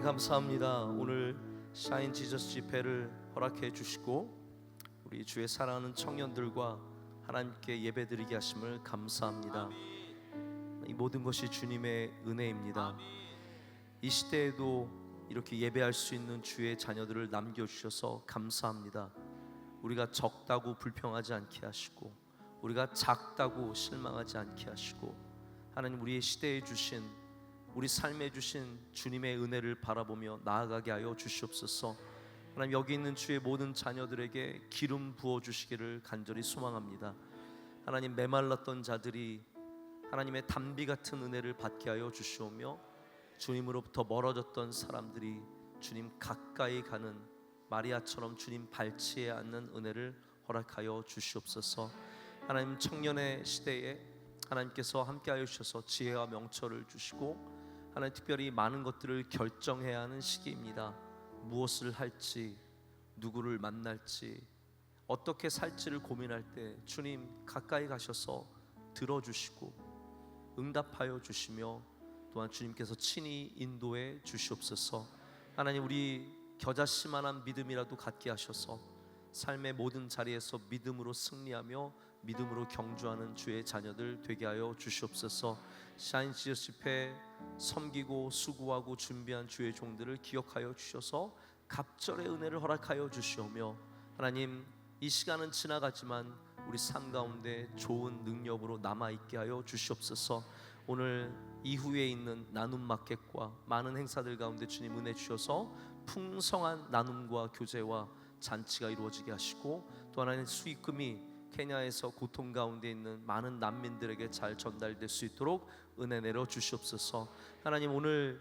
감사합니다. 오늘 샤인 지저스 집회를 허락해 주시고 우리 주의 사랑하는 청년들과 하나님께 예배드리게 하심을 감사합니다. 이 모든 것이 주님의 은혜입니다. 이 시대에도 이렇게 예배할 수 있는 주의 자녀들을 남겨주셔서 감사합니다. 우리가 적다고 불평하지 않게 하시고 우리가 작다고 실망하지 않게 하시고 하나님 우리의 시대에 주신 우리 삶에 주신 주님의 은혜를 바라보며 나아가게 하여 주시옵소서. 하나님 여기 있는 주의 모든 자녀들에게 기름 부어 주시기를 간절히 소망합니다. 하나님 메말랐던 자들이 하나님의 단비 같은 은혜를 받게 하여 주시오며 주님으로부터 멀어졌던 사람들이 주님 가까이 가는 마리아처럼 주님 발치에 앉는 은혜를 허락하여 주시옵소서. 하나님 청년의 시대에 하나님께서 함께하여 주셔서 지혜와 명철을 주시고 하나님 특별히 많은 것들을 결정해야 하는 시기입니다. 무엇을 할지, 누구를 만날지, 어떻게 살지를 고민할 때 주님 가까이 가셔서 들어주시고 응답하여 주시며 또한 주님께서 친히 인도해 주시옵소서. 하나님 우리 겨자씨만한 믿음이라도 갖게 하셔서 삶의 모든 자리에서 믿음으로 승리하며 믿음으로 경주하는 주의 자녀들 되게 하여 주시옵소서. 샤인 지저스 집회 섬기고 수고하고 준비한 주의 종들을 기억하여 주셔서 갑절의 은혜를 허락하여 주시오며 하나님 이 시간은 지나가지만 우리 삶 가운데 좋은 능력으로 남아있게 하여 주시옵소서. 오늘 이후에 있는 나눔 마켓과 많은 행사들 가운데 주님 은혜 주셔서 풍성한 나눔과 교제와 잔치가 이루어지게 하시고 또 하나님 수익금이 케냐에서 고통 가운데 있는 많은 난민들에게 잘 전달될 수 있도록 은혜 내려 주시옵소서. 하나님 오늘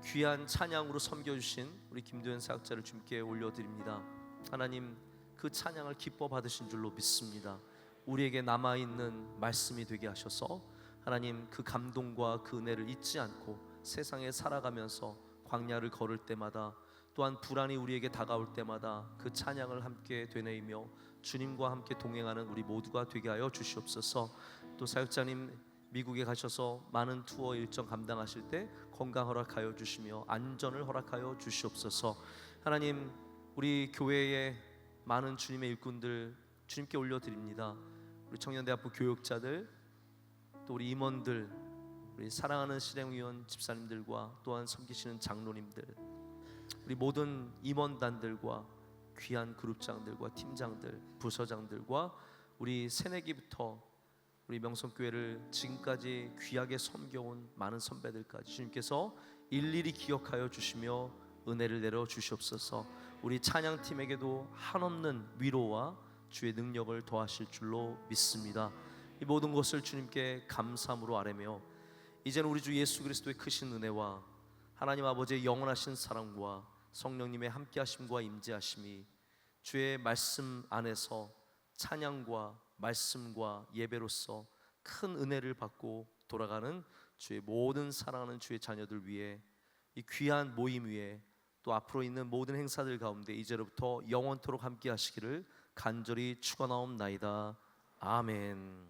귀한 찬양으로 섬겨주신 우리 김도현 사역자를 주님께 올려드립니다. 하나님 그 찬양을 기뻐 받으신 줄로 믿습니다. 우리에게 남아있는 말씀이 되게 하셔서 하나님 그 감동과 그 은혜를 잊지 않고 세상에 살아가면서 광야를 걸을 때마다 또한 불안이 우리에게 다가올 때마다 그 찬양을 함께 되뇌이며 주님과 함께 동행하는 우리 모두가 되게 하여 주시옵소서. 또 사역자님 미국에 가셔서 많은 투어 일정 감당하실 때 건강 허락하여 주시며 안전을 허락하여 주시옵소서. 하나님 우리 교회의 많은 주님의 일꾼들 주님께 올려드립니다. 우리 청년대학부 교육자들 또 우리 임원들 우리 사랑하는 실행위원 집사님들과 또한 섬기시는 장로님들 우리 모든 임원단들과 귀한 그룹장들과 팀장들 부서장들과 우리 새내기부터 우리 명성교회를 지금까지 귀하게 섬겨온 많은 선배들까지 주님께서 일일이 기억하여 주시며 은혜를 내려 주시옵소서. 우리 찬양팀에게도 한없는 위로와 주의 능력을 더하실 줄로 믿습니다. 이 모든 것을 주님께 감사함으로 아뢰며 이제는 우리 주 예수 그리스도의 크신 은혜와 하나님 아버지의 영원하신 사랑과 성령님의 함께하심과 임재하심이 주의 말씀 안에서 찬양과 말씀과 예배로서 큰 은혜를 받고 돌아가는 주의 모든 사랑하는 주의 자녀들 위해 이 귀한 모임 위에 또 앞으로 있는 모든 행사들 가운데 이제로부터 영원토록 함께 하시기를 간절히 축원하옵나이다. 아멘.